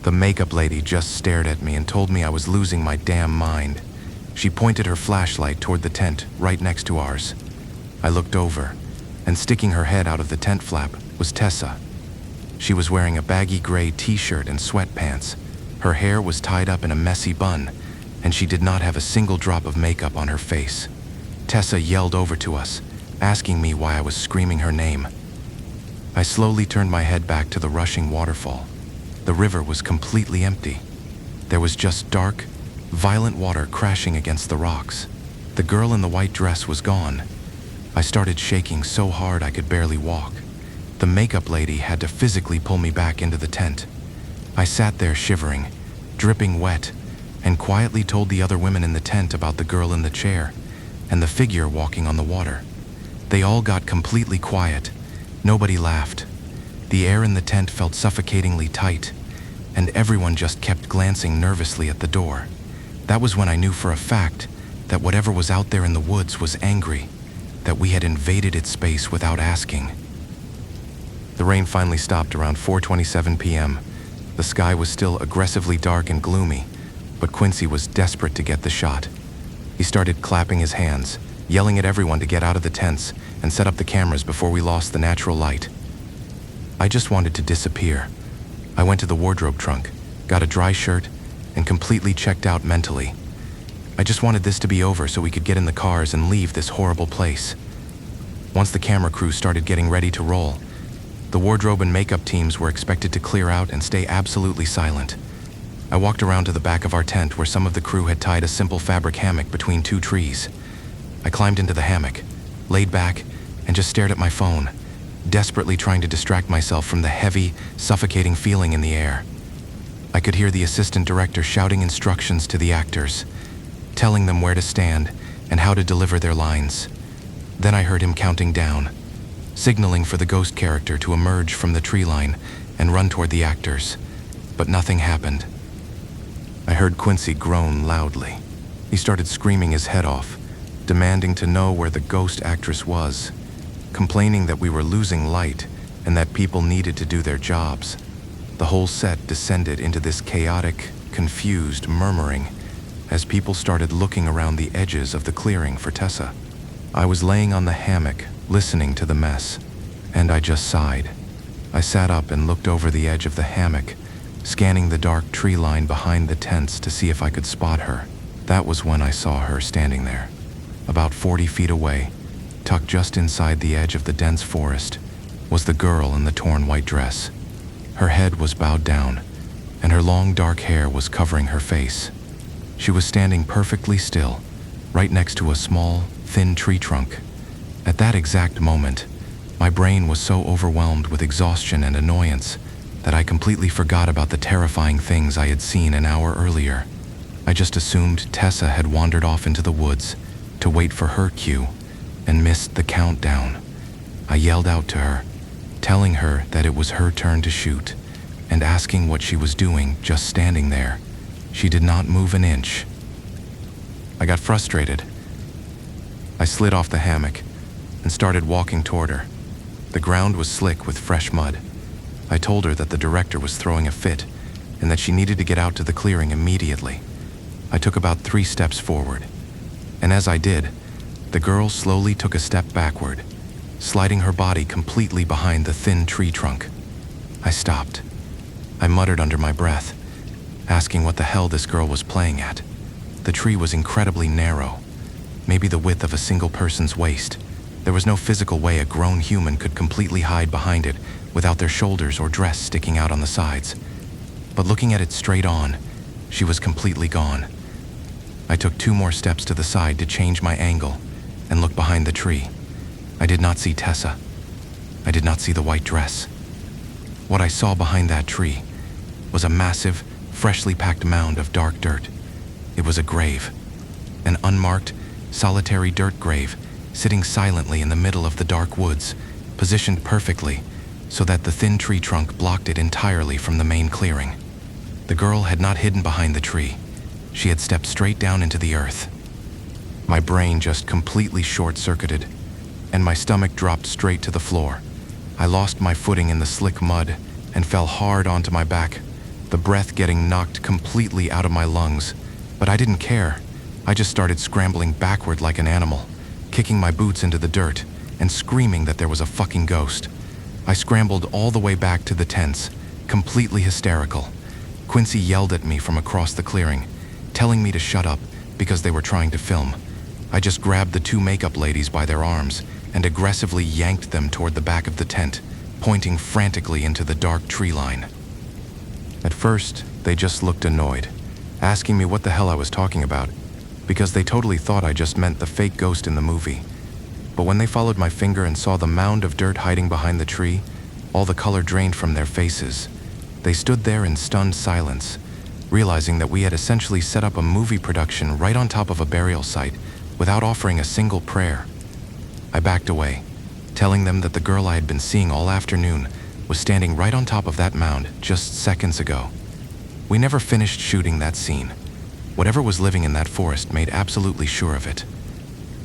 The makeup lady just stared at me and told me I was losing my damn mind. She pointed her flashlight toward the tent right next to ours. I looked over, and sticking her head out of the tent flap was Tessa. She was wearing a baggy gray t-shirt and sweatpants. Her hair was tied up in a messy bun, and she did not have a single drop of makeup on her face. Tessa yelled over to us, asking me why I was screaming her name. I slowly turned my head back to the rushing waterfall. The river was completely empty. There was just dark, violent water crashing against the rocks. The girl in the white dress was gone. I started shaking so hard I could barely walk. The makeup lady had to physically pull me back into the tent. I sat there shivering, dripping wet, and quietly told the other women in the tent about the girl in the chair and the figure walking on the water. They all got completely quiet. Nobody laughed. The air in the tent felt suffocatingly tight, and everyone just kept glancing nervously at the door. That was when I knew for a fact that whatever was out there in the woods was angry, that we had invaded its space without asking. The rain finally stopped around 4:27 p.m. The sky was still aggressively dark and gloomy, but Quincy was desperate to get the shot. He started clapping his hands, yelling at everyone to get out of the tents and set up the cameras before we lost the natural light. I just wanted to disappear. I went to the wardrobe trunk, got a dry shirt, and completely checked out mentally. I just wanted this to be over so we could get in the cars and leave this horrible place. Once the camera crew started getting ready to roll, the wardrobe and makeup teams were expected to clear out and stay absolutely silent. I walked around to the back of our tent where some of the crew had tied a simple fabric hammock between two trees. I climbed into the hammock, laid back, and just stared at my phone, desperately trying to distract myself from the heavy, suffocating feeling in the air. I could hear the assistant director shouting instructions to the actors, telling them where to stand and how to deliver their lines. Then I heard him counting down, signaling for the ghost character to emerge from the tree line and run toward the actors, but nothing happened. I heard Quincy groan loudly. He started screaming his head off, demanding to know where the ghost actress was, complaining that we were losing light and that people needed to do their jobs. The whole set descended into this chaotic, confused murmuring as people started looking around the edges of the clearing for Tessa. I was laying on the hammock, listening to the mess, and I just sighed. I sat up and looked over the edge of the hammock, scanning the dark tree line behind the tents to see if I could spot her. That was when I saw her standing there, about 40 feet away, tucked just inside the edge of the dense forest, was the girl in the torn white dress. Her head was bowed down, and her long dark hair was covering her face. She was standing perfectly still, right next to a small, thin tree trunk. At that exact moment, my brain was so overwhelmed with exhaustion and annoyance that I completely forgot about the terrifying things I had seen an hour earlier. I just assumed Tessa had wandered off into the woods to wait for her cue and missed the countdown. I yelled out to her, telling her that it was her turn to shoot, and asking what she was doing just standing there. She did not move an inch. I got frustrated. I slid off the hammock and started walking toward her. The ground was slick with fresh mud. I told her that the director was throwing a fit and that she needed to get out to the clearing immediately. I took about 3 steps forward, and as I did, the girl slowly took a step backward, sliding her body completely behind the thin tree trunk. I stopped. I muttered under my breath, asking what the hell this girl was playing at. The tree was incredibly narrow, maybe the width of a single person's waist. There was no physical way a grown human could completely hide behind it without their shoulders or dress sticking out on the sides. But looking at it straight on, she was completely gone. I took 2 more steps to the side to change my angle and look behind the tree. I did not see Tessa. I did not see the white dress. What I saw behind that tree was a massive, freshly packed mound of dark dirt. It was a grave, an unmarked, solitary dirt grave, sitting silently in the middle of the dark woods, positioned perfectly so that the thin tree trunk blocked it entirely from the main clearing. The girl had not hidden behind the tree. She had stepped straight down into the earth. My brain just completely short-circuited, and my stomach dropped straight to the floor. I lost my footing in the slick mud and fell hard onto my back, the breath getting knocked completely out of my lungs. But I didn't care. I just started scrambling backward like an animal, kicking my boots into the dirt and screaming that there was a fucking ghost. I scrambled all the way back to the tents, completely hysterical. Quincy yelled at me from across the clearing, telling me to shut up because they were trying to film. I just grabbed the 2 makeup ladies by their arms and aggressively yanked them toward the back of the tent, pointing frantically into the dark tree line. At first, they just looked annoyed, asking me what the hell I was talking about, because they totally thought I just meant the fake ghost in the movie. But when they followed my finger and saw the mound of dirt hiding behind the tree, all the color drained from their faces. They stood there in stunned silence, realizing that we had essentially set up a movie production right on top of a burial site without offering a single prayer. I backed away, telling them that the girl I had been seeing all afternoon was standing right on top of that mound just seconds ago. We never finished shooting that scene. Whatever was living in that forest made absolutely sure of it.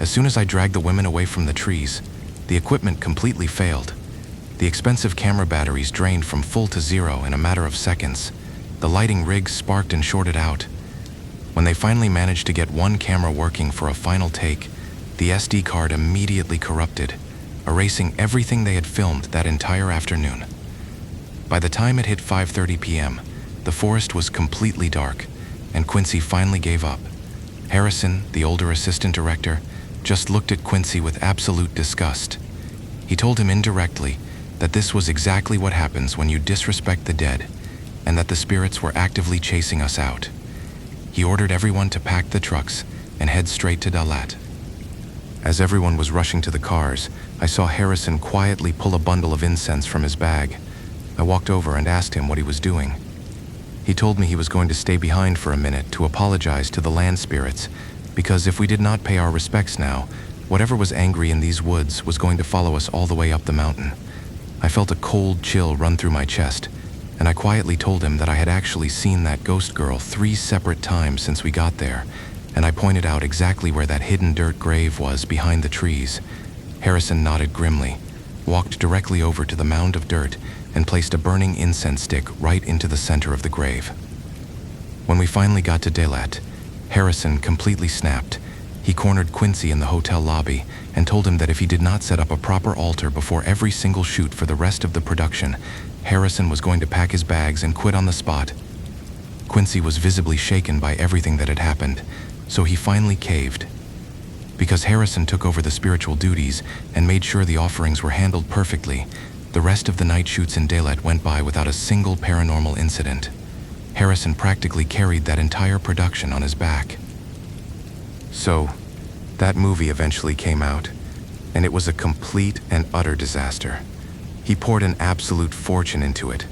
As soon as I dragged the women away from the trees, the equipment completely failed. The expensive camera batteries drained from full to zero in a matter of seconds. The lighting rigs sparked and shorted out. When they finally managed to get one camera working for a final take, the SD card immediately corrupted, erasing everything they had filmed that entire afternoon. By the time it hit 5:30 p.m., the forest was completely dark, and Quincy finally gave up. Harrison, the older assistant director, just looked at Quincy with absolute disgust. He told him indirectly that this was exactly what happens when you disrespect the dead, and that the spirits were actively chasing us out. He ordered everyone to pack the trucks and head straight to Dalat. As everyone was rushing to the cars, I saw Harrison quietly pull a bundle of incense from his bag. I walked over and asked him what he was doing. He told me he was going to stay behind for a minute to apologize to the land spirits, because if we did not pay our respects now, whatever was angry in these woods was going to follow us all the way up the mountain. I felt a cold chill run through my chest, and I quietly told him that I had actually seen that ghost girl 3 separate times since we got there, and I pointed out exactly where that hidden dirt grave was behind the trees. Harrison nodded grimly, walked directly over to the mound of dirt, and placed a burning incense stick right into the center of the grave. When we finally got to Dalat, Harrison completely snapped. He cornered Quincy in the hotel lobby and told him that if he did not set up a proper altar before every single shoot for the rest of the production, Harrison was going to pack his bags and quit on the spot. Quincy was visibly shaken by everything that had happened, so he finally caved. Because Harrison took over the spiritual duties and made sure the offerings were handled perfectly, the rest of the night shoots in Dalat went by without a single paranormal incident. Harrison practically carried that entire production on his back. So, that movie eventually came out, and it was a complete and utter disaster. He poured an absolute fortune into it,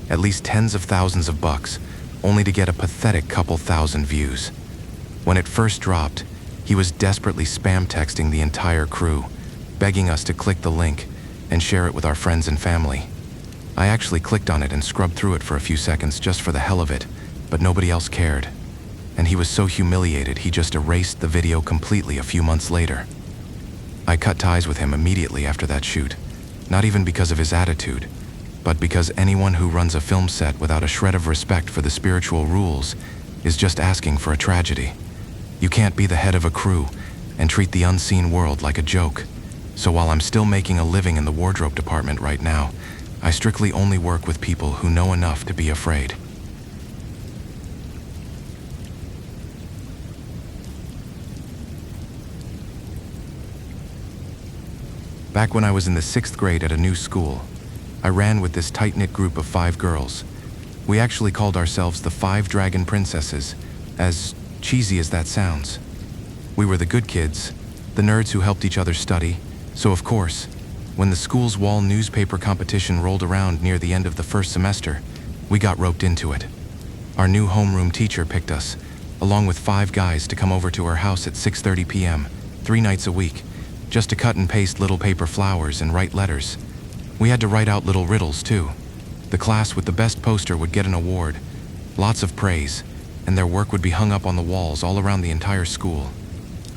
at least tens of thousands of bucks, only to get a pathetic couple thousand views. When it first dropped, he was desperately spam texting the entire crew, begging us to click the link and share it with our friends and family. I actually clicked on it and scrubbed through it for a few seconds just for the hell of it, but nobody else cared. And he was so humiliated he just erased the video completely a few months later. I cut ties with him immediately after that shoot, not even because of his attitude, but because anyone who runs a film set without a shred of respect for the spiritual rules is just asking for a tragedy. You can't be the head of a crew and treat the unseen world like a joke. So while I'm still making a living in the wardrobe department right now, I strictly only work with people who know enough to be afraid. Back when I was in the 6th grade at a new school, I ran with this tight-knit group of 5 girls. We actually called ourselves the 5 Dragon Princesses, as cheesy as that sounds. We were the good kids, the nerds who helped each other study, so of course, when the school's wall newspaper competition rolled around near the end of the first semester, we got roped into it. Our new homeroom teacher picked us, along with 5 guys, to come over to her house at 6:30 p.m., 3 nights a week, just to cut and paste little paper flowers and write letters. We had to write out little riddles too. The class with the best poster would get an award, lots of praise, and their work would be hung up on the walls all around the entire school.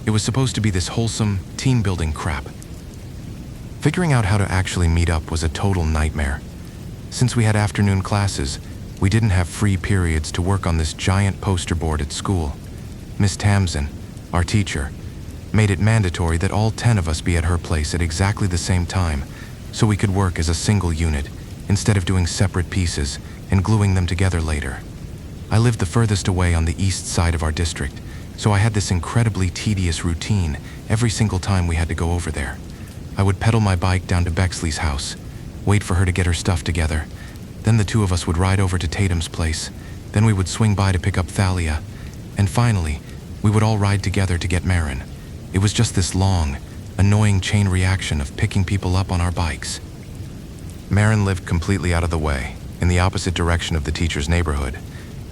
It was supposed to be this wholesome, team-building crap. Figuring out how to actually meet up was a total nightmare. Since we had afternoon classes, we didn't have free periods to work on this giant poster board at school. Miss Tamsin, our teacher, made it mandatory that all 10 of us be at her place at exactly the same time, so we could work as a single unit instead of doing separate pieces and gluing them together later. I lived the furthest away on the east side of our district, so I had this incredibly tedious routine every single time we had to go over there. I would pedal my bike down to Bexley's house, wait for her to get her stuff together, then the 2 of us would ride over to Tatum's place, then we would swing by to pick up Thalia, and finally, we would all ride together to get Marin. It was just this long, annoying chain reaction of picking people up on our bikes. Marin lived completely out of the way, in the opposite direction of the teacher's neighborhood.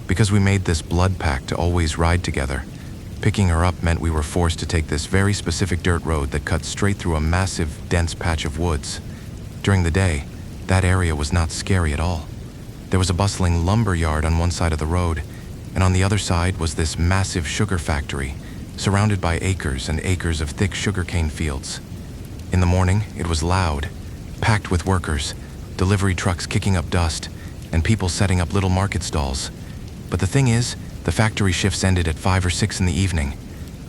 Because we made this blood pact to always ride together, picking her up meant we were forced to take this very specific dirt road that cut straight through a massive, dense patch of woods. During the day, That area was not scary at all. There was a bustling lumber yard on one side of the road, and on the other side was this massive sugar factory, surrounded by acres and acres of thick sugarcane fields. In the morning, it was loud, packed with workers, delivery trucks kicking up dust, and people setting up little market stalls. But the thing is, the factory shifts ended at 5 or 6 in the evening.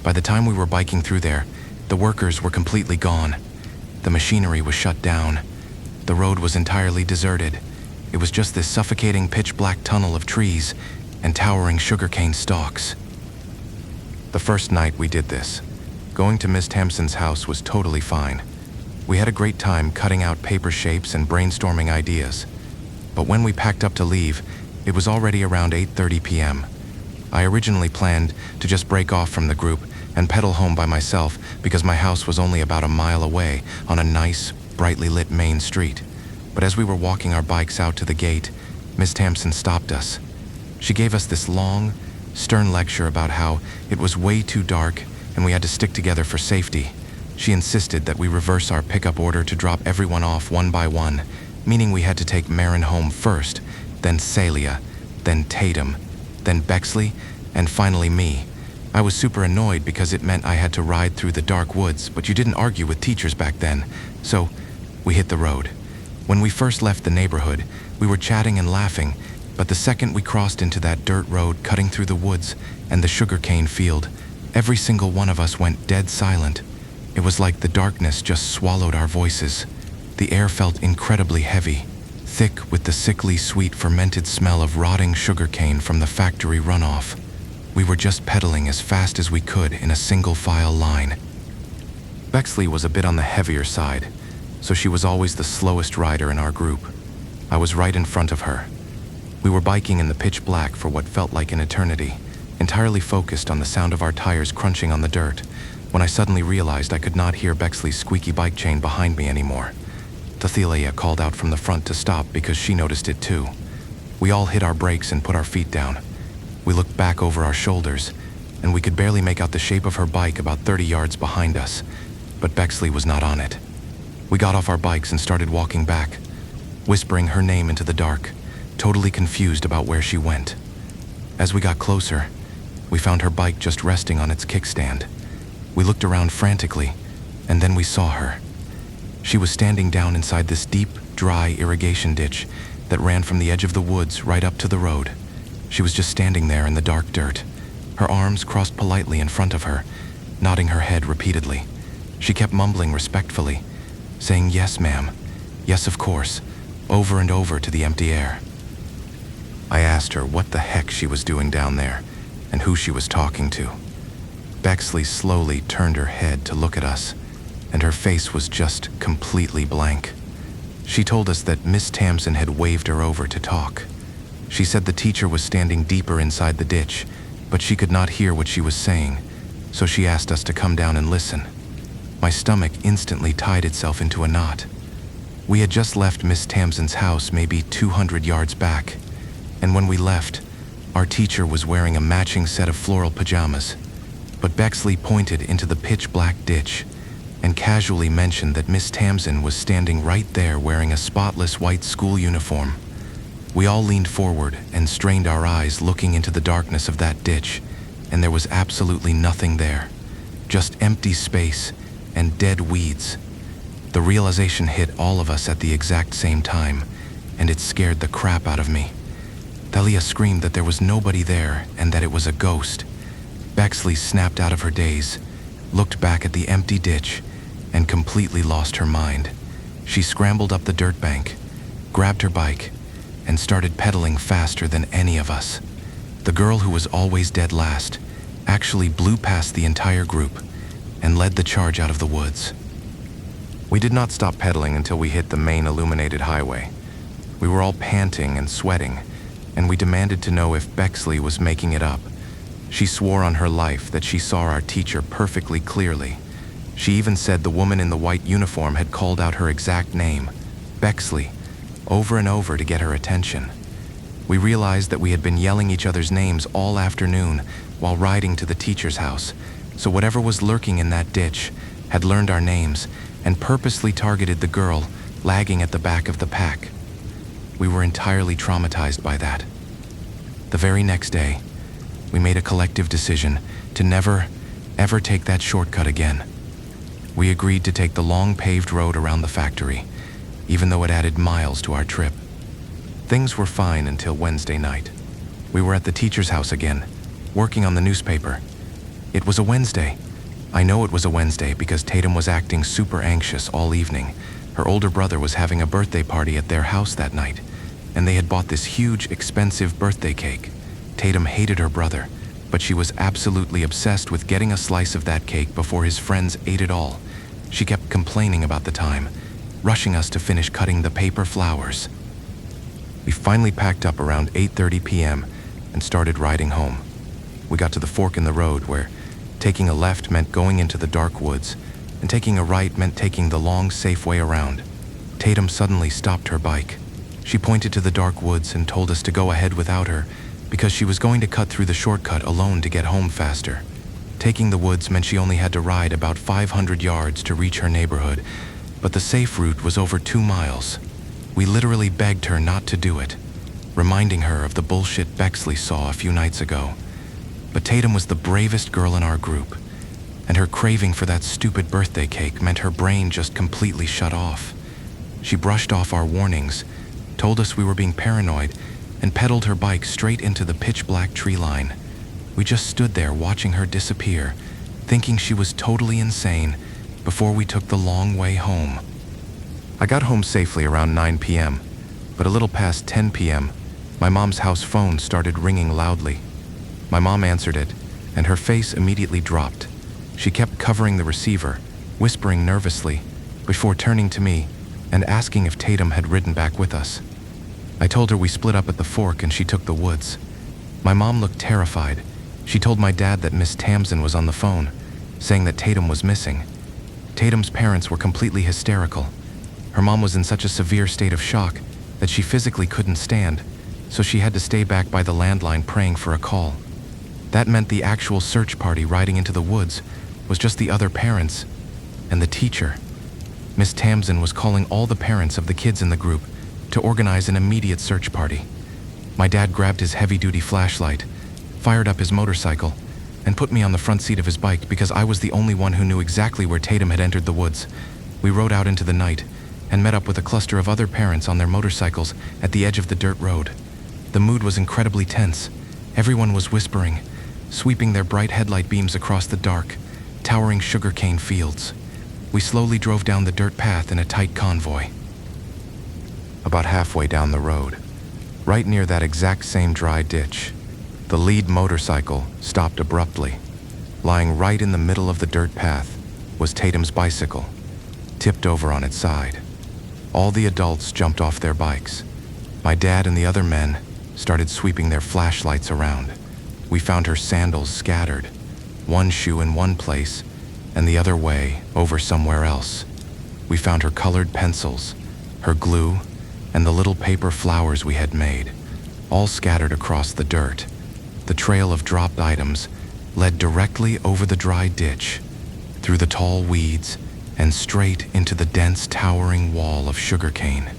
By the time we were biking through there, the workers were completely gone. The machinery was shut down. The road was entirely deserted. It was just this suffocating pitch-black tunnel of trees and towering sugarcane stalks. The first night we did this, going to Miss Tamsen's house was totally fine. We had a great time cutting out paper shapes and brainstorming ideas. But when we packed up to leave, it was already around 8:30 p.m. I originally planned to just break off from the group and pedal home by myself because my house was only about a mile away on a nice, brightly lit main street. But as we were walking our bikes out to the gate, Miss Tamsen stopped us. She gave us this long, stern lecture about how it was way too dark and we had to stick together for safety. She insisted that we reverse our pickup order to drop everyone off one by one, meaning we had to take Marin home first, then Celia, then Tatum, then Bexley, and finally me. I was super annoyed because it meant I had to ride through the dark woods, but you didn't argue with teachers back then, so we hit the road. When we first left the neighborhood, we were chatting and laughing, but the second we crossed into that dirt road cutting through the woods and the sugarcane field, every single one of us went dead silent. It was like the darkness just swallowed our voices. The air felt incredibly heavy, thick with the sickly sweet fermented smell of rotting sugarcane from the factory runoff. We were just pedaling as fast as we could in a single file line. Bexley was a bit on the heavier side, so she was always the slowest rider in our group. I was right in front of her. We were biking in the pitch black for what felt like an eternity, entirely focused on the sound of our tires crunching on the dirt, when I suddenly realized I could not hear Bexley's squeaky bike chain behind me anymore. Thethelia called out from the front to stop because she noticed it too. We all hit our brakes and put our feet down. We looked back over our shoulders, and we could barely make out the shape of her bike about 30 yards behind us, but Bexley was not on it. We got off our bikes and started walking back, whispering her name into the dark, totally confused about where she went. As we got closer, we found her bike just resting on its kickstand. We looked around frantically, and then we saw her. She was standing down inside this deep, dry irrigation ditch that ran from the edge of the woods right up to the road. She was just standing there in the dark dirt, her arms crossed politely in front of her, nodding her head repeatedly. She kept mumbling respectfully, saying, "Yes, ma'am. Yes, of course," over and over to the empty air. I asked her what the heck she was doing down there and who she was talking to. Bexley slowly turned her head to look at us, and her face was just completely blank. She told us that Miss Tamsen had waved her over to talk. She said the teacher was standing deeper inside the ditch, but she could not hear what she was saying, so she asked us to come down and listen. My stomach instantly tied itself into a knot. We had just left Miss Tamsen's house maybe 200 yards back, and when we left, our teacher was wearing a matching set of floral pajamas. But Bexley pointed into the pitch-black ditch and casually mentioned that Miss Tamsen was standing right there wearing a spotless white school uniform. We all leaned forward and strained our eyes looking into the darkness of that ditch, and there was absolutely nothing there. Just empty space and dead weeds. The realization hit all of us at the exact same time, and it scared the crap out of me. Thalia screamed that there was nobody there and that it was a ghost. Bexley snapped out of her daze, looked back at the empty ditch, and completely lost her mind. She scrambled up the dirt bank, grabbed her bike, and started pedaling faster than any of us. The girl who was always dead last actually blew past the entire group and led the charge out of the woods. We did not stop pedaling until we hit the main illuminated highway. We were all panting and sweating, and we demanded to know if Bexley was making it up. She swore on her life that she saw our teacher perfectly clearly. She even said the woman in the white uniform had called out her exact name, Bexley, over and over to get her attention. We realized that we had been yelling each other's names all afternoon while riding to the teacher's house, so whatever was lurking in that ditch had learned our names and purposely targeted the girl lagging at the back of the pack. We were entirely traumatized by that. The very next day, we made a collective decision to never, ever take that shortcut again. We agreed to take the long paved road around the factory, even though it added miles to our trip. Things were fine until Wednesday night. We were at the teacher's house again, working on the newspaper. It was a Wednesday. I know it was a Wednesday because Tatum was acting super anxious all evening. Her older brother was having a birthday party at their house that night, and they had bought this huge, expensive birthday cake. Tatum hated her brother, but she was absolutely obsessed with getting a slice of that cake before his friends ate it all. She kept complaining about the time, rushing us to finish cutting the paper flowers. We finally packed up around 8:30 p.m. and started riding home. We got to the fork in the road where taking a left meant going into the dark woods, and taking a right meant taking the long, safe way around. Tatum suddenly stopped her bike. She pointed to the dark woods and told us to go ahead without her because she was going to cut through the shortcut alone to get home faster. Taking the woods meant she only had to ride about 500 yards to reach her neighborhood, but the safe route was over 2 miles. We literally begged her not to do it, reminding her of the bullshit Bexley saw a few nights ago. But Tatum was the bravest girl in our group, and her craving for that stupid birthday cake meant her brain just completely shut off. She brushed off our warnings, told us we were being paranoid, and pedaled her bike straight into the pitch-black tree line. We just stood there watching her disappear, thinking she was totally insane, before we took the long way home. I got home safely around 9 p.m., but a little past 10 p.m., my mom's house phone started ringing loudly. My mom answered it, and her face immediately dropped. She kept covering the receiver, whispering nervously, before turning to me and asking if Tatum had ridden back with us. I told her we split up at the fork and she took the woods. My mom looked terrified. She told my dad that Miss Tamsin was on the phone, saying that Tatum was missing. Tatum's parents were completely hysterical. Her mom was in such a severe state of shock that she physically couldn't stand, so she had to stay back by the landline praying for a call. That meant the actual search party riding into the woods was just the other parents and the teacher. Miss Tamsin was calling all the parents of the kids in the group to organize an immediate search party. My dad grabbed his heavy-duty flashlight, fired up his motorcycle, and put me on the front seat of his bike because I was the only one who knew exactly where Tatum had entered the woods. We rode out into the night and met up with a cluster of other parents on their motorcycles at the edge of the dirt road. The mood was incredibly tense. Everyone was whispering, sweeping their bright headlight beams across the dark, towering sugarcane fields. We slowly drove down the dirt path in a tight convoy. About halfway down the road, right near that exact same dry ditch, the lead motorcycle stopped abruptly. Lying right in the middle of the dirt path was Tatum's bicycle, tipped over on its side. All the adults jumped off their bikes. My dad and the other men started sweeping their flashlights around. We found her sandals scattered, one shoe in one place and the other way over somewhere else. We found her colored pencils, her glue, and the little paper flowers we had made, all scattered across the dirt. The trail of dropped items led directly over the dry ditch, through the tall weeds, and straight into the dense, towering wall of sugarcane.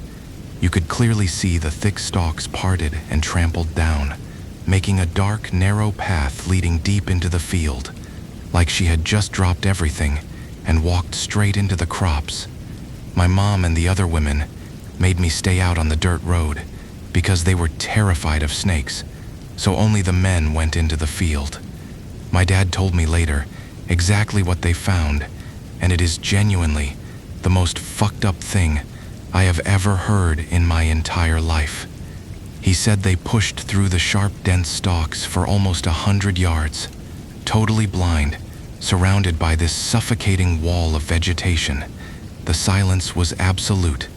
You could clearly see the thick stalks parted and trampled down, making a dark, narrow path leading deep into the field, like she had just dropped everything and walked straight into the crops. My mom and the other women made me stay out on the dirt road because they were terrified of snakes, so only the men went into the field. My dad told me later exactly what they found, and it is genuinely the most fucked up thing I have ever heard in my entire life. He said they pushed through the sharp, dense stalks for almost 100 yards, totally blind, surrounded by this suffocating wall of vegetation. The silence was absolute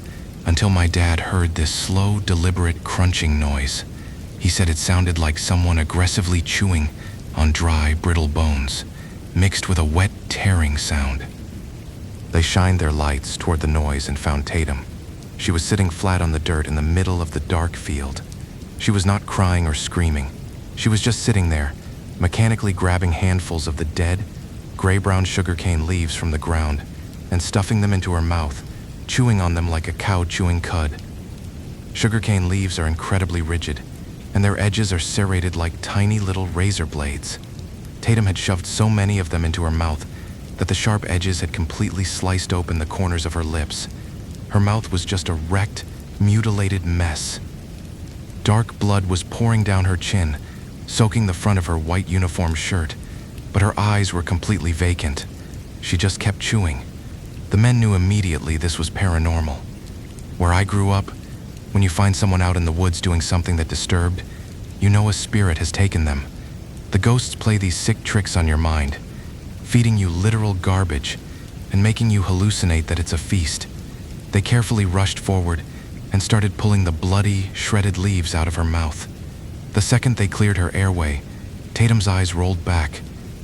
until my dad heard this slow, deliberate crunching noise. He said it sounded like someone aggressively chewing on dry, brittle bones, mixed with a wet, tearing sound. They shined their lights toward the noise and found Tatum. She was sitting flat on the dirt in the middle of the dark field. She was not crying or screaming. She was just sitting there, mechanically grabbing handfuls of the dead, gray-brown sugarcane leaves from the ground and stuffing them into her mouth chewing on them like a cow chewing cud. Sugarcane leaves are incredibly rigid, and their edges are serrated like tiny little razor blades. Tatum had shoved so many of them into her mouth that the sharp edges had completely sliced open the corners of her lips. Her mouth was just a wrecked, mutilated mess. Dark blood was pouring down her chin, soaking the front of her white uniform shirt, but her eyes were completely vacant. She just kept chewing. The men knew immediately this was paranormal. Where I grew up, when you find someone out in the woods doing something that disturbed, you know a spirit has taken them. The ghosts play these sick tricks on your mind, feeding you literal garbage and making you hallucinate that it's a feast. They carefully rushed forward and started pulling the bloody, shredded leaves out of her mouth. The second they cleared her airway, Tatum's eyes rolled back,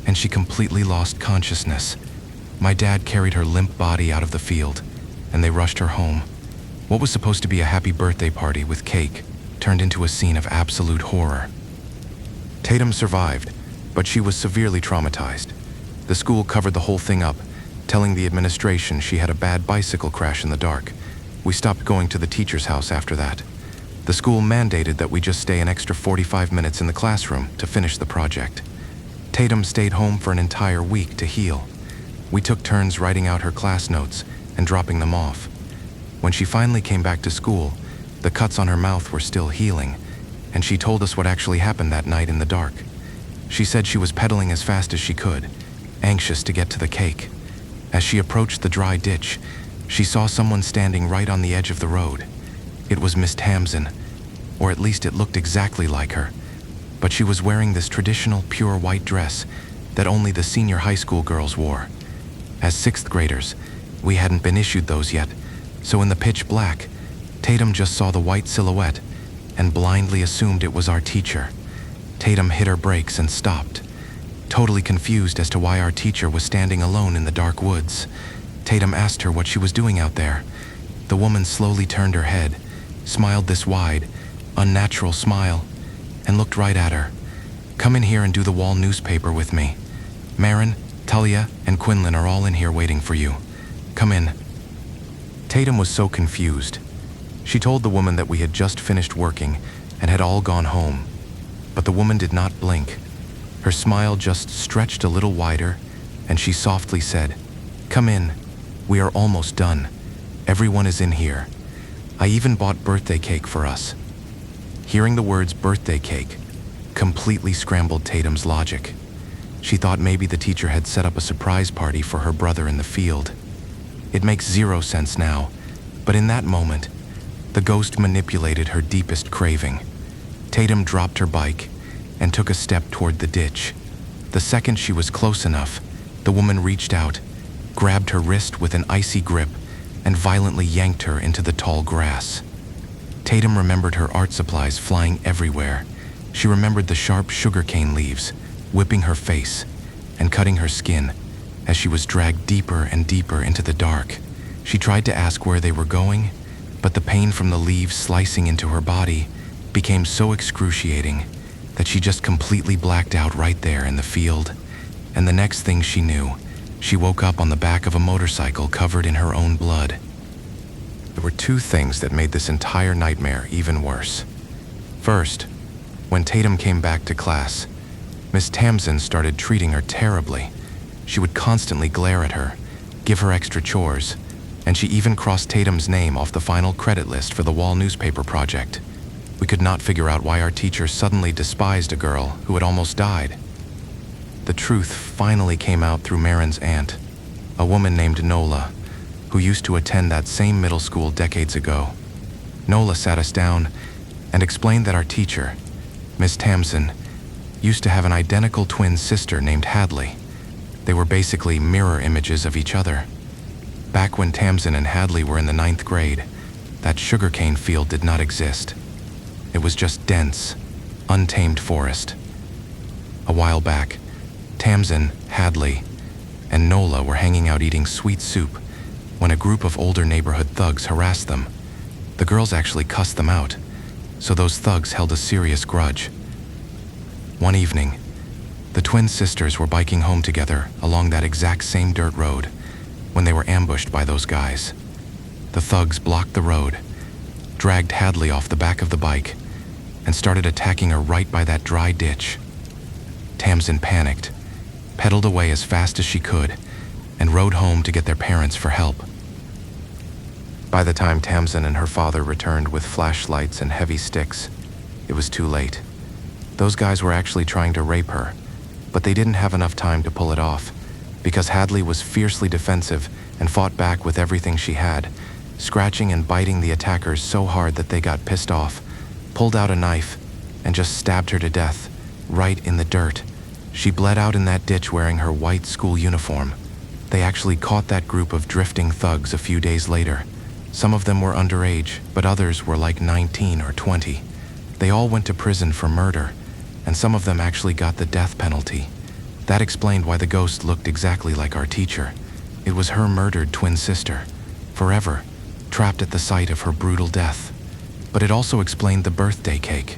and she completely lost consciousness. My dad carried her limp body out of the field, and they rushed her home. What was supposed to be a happy birthday party with cake turned into a scene of absolute horror. Tatum survived, but she was severely traumatized. The school covered the whole thing up, telling the administration she had a bad bicycle crash in the dark. We stopped going to the teacher's house after that. The school mandated that we just stay an extra 45 minutes in the classroom to finish the project. Tatum stayed home for an entire week to heal. We took turns writing out her class notes and dropping them off. When she finally came back to school, the cuts on her mouth were still healing, and she told us what actually happened that night in the dark. She said she was pedaling as fast as she could, anxious to get to the cake. As she approached the dry ditch, she saw someone standing right on the edge of the road. It was Miss Tamsin, or at least it looked exactly like her, but she was wearing this traditional pure white dress that only the senior high school girls wore. As sixth graders, we hadn't been issued those yet, so in the pitch black, Tatum just saw the white silhouette and blindly assumed it was our teacher. Tatum hit her brakes and stopped, totally confused as to why our teacher was standing alone in the dark woods. Tatum asked her what she was doing out there. The woman slowly turned her head, smiled this wide, unnatural smile, and looked right at her. "Come in here and do the wall newspaper with me. Marin, Talia, and Quinlan are all in here waiting for you. Come in." Tatum was so confused. She told the woman that we had just finished working and had all gone home, but the woman did not blink. Her smile just stretched a little wider, and she softly said, "Come in. We are almost done. Everyone is in here. I even bought birthday cake for us." Hearing the words birthday cake completely scrambled Tatum's logic. She thought maybe the teacher had set up a surprise party for her brother in the field. It makes zero sense now, but in that moment, the ghost manipulated her deepest craving. Tatum dropped her bike and took a step toward the ditch. The second she was close enough, the woman reached out, grabbed her wrist with an icy grip, and violently yanked her into the tall grass. Tatum remembered her art supplies flying everywhere. She remembered the sharp sugarcane leaves, whipping her face and cutting her skin as she was dragged deeper and deeper into the dark. She tried to ask where they were going, but the pain from the leaves slicing into her body became so excruciating that she just completely blacked out right there in the field. And the next thing she knew, she woke up on the back of a motorcycle covered in her own blood. There were two things that made this entire nightmare even worse. First, when Tatum came back to class, Miss Tamsin started treating her terribly. She would constantly glare at her, give her extra chores, and she even crossed Tatum's name off the final credit list for the wall newspaper project. We could not figure out why our teacher suddenly despised a girl who had almost died. The truth finally came out through Marin's aunt, a woman named Nola, who used to attend that same middle school decades ago. Nola sat us down and explained that our teacher, Miss Tamsin, used to have an identical twin sister named Hadley. They were basically mirror images of each other. Back when Tamsin and Hadley were in the 9th grade, that sugarcane field did not exist. It was just dense, untamed forest. A while back, Tamsin, Hadley, and Nola were hanging out eating sweet soup when a group of older neighborhood thugs harassed them. The girls actually cussed them out, so those thugs held a serious grudge. One evening, the twin sisters were biking home together along that exact same dirt road when they were ambushed by those guys. The thugs blocked the road, dragged Hadley off the back of the bike, and started attacking her right by that dry ditch. Tamsin panicked, pedaled away as fast as she could, and rode home to get their parents for help. By the time Tamsin and her father returned with flashlights and heavy sticks, it was too late. Those guys were actually trying to rape her, but they didn't have enough time to pull it off, because Hadley was fiercely defensive and fought back with everything she had, scratching and biting the attackers so hard that they got pissed off, pulled out a knife, and just stabbed her to death, right in the dirt. She bled out in that ditch wearing her white school uniform. They actually caught that group of drifting thugs a few days later. Some of them were underage, but others were like 19 or 20. They all went to prison for murder, and some of them actually got the death penalty. That explained why the ghost looked exactly like our teacher. It was her murdered twin sister, forever trapped at the site of her brutal death. But it also explained the birthday cake.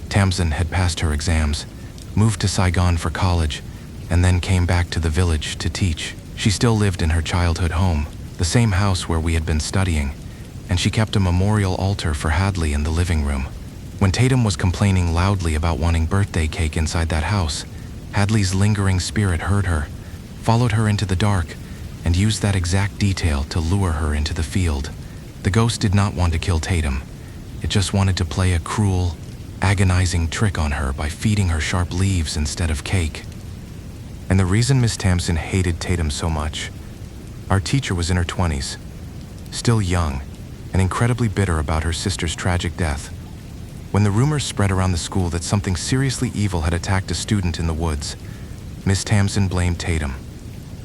Tamsin had passed her exams, moved to Saigon for college, and then came back to the village to teach. She still lived in her childhood home, the same house where we had been studying, and she kept a memorial altar for Hadley in the living room. When Tatum was complaining loudly about wanting birthday cake inside that house, Hadley's lingering spirit heard her, followed her into the dark, and used that exact detail to lure her into the field. The ghost did not want to kill Tatum. It just wanted to play a cruel, agonizing trick on her by feeding her sharp leaves instead of cake. And the reason Miss Tamsin hated Tatum so much, our teacher was in her 20s, still young, and incredibly bitter about her sister's tragic death. When the rumors spread around the school that something seriously evil had attacked a student in the woods, Miss Tamsin blamed Tatum.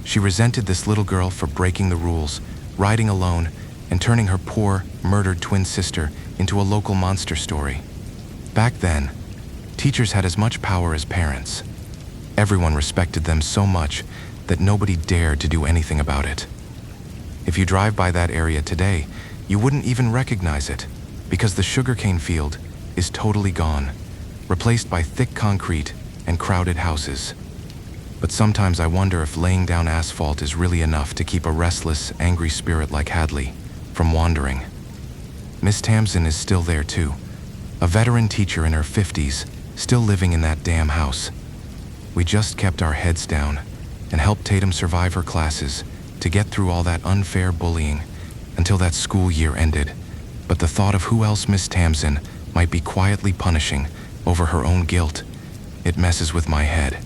She resented this little girl for breaking the rules, riding alone, and turning her poor, murdered twin sister into a local monster story. Back then, teachers had as much power as parents. Everyone respected them so much that nobody dared to do anything about it. If you drive by that area today, you wouldn't even recognize it, because the sugarcane field is totally gone, replaced by thick concrete and crowded houses. But sometimes I wonder if laying down asphalt is really enough to keep a restless, angry spirit like Hadley from wandering. Miss Tamsin is still there too, a veteran teacher in her 50s, still living in that damn house. We just kept our heads down and helped Tatum survive her classes to get through all that unfair bullying until that school year ended. But the thought of who else Miss Tamsin might be quietly punishing over her own guilt, it messes with my head.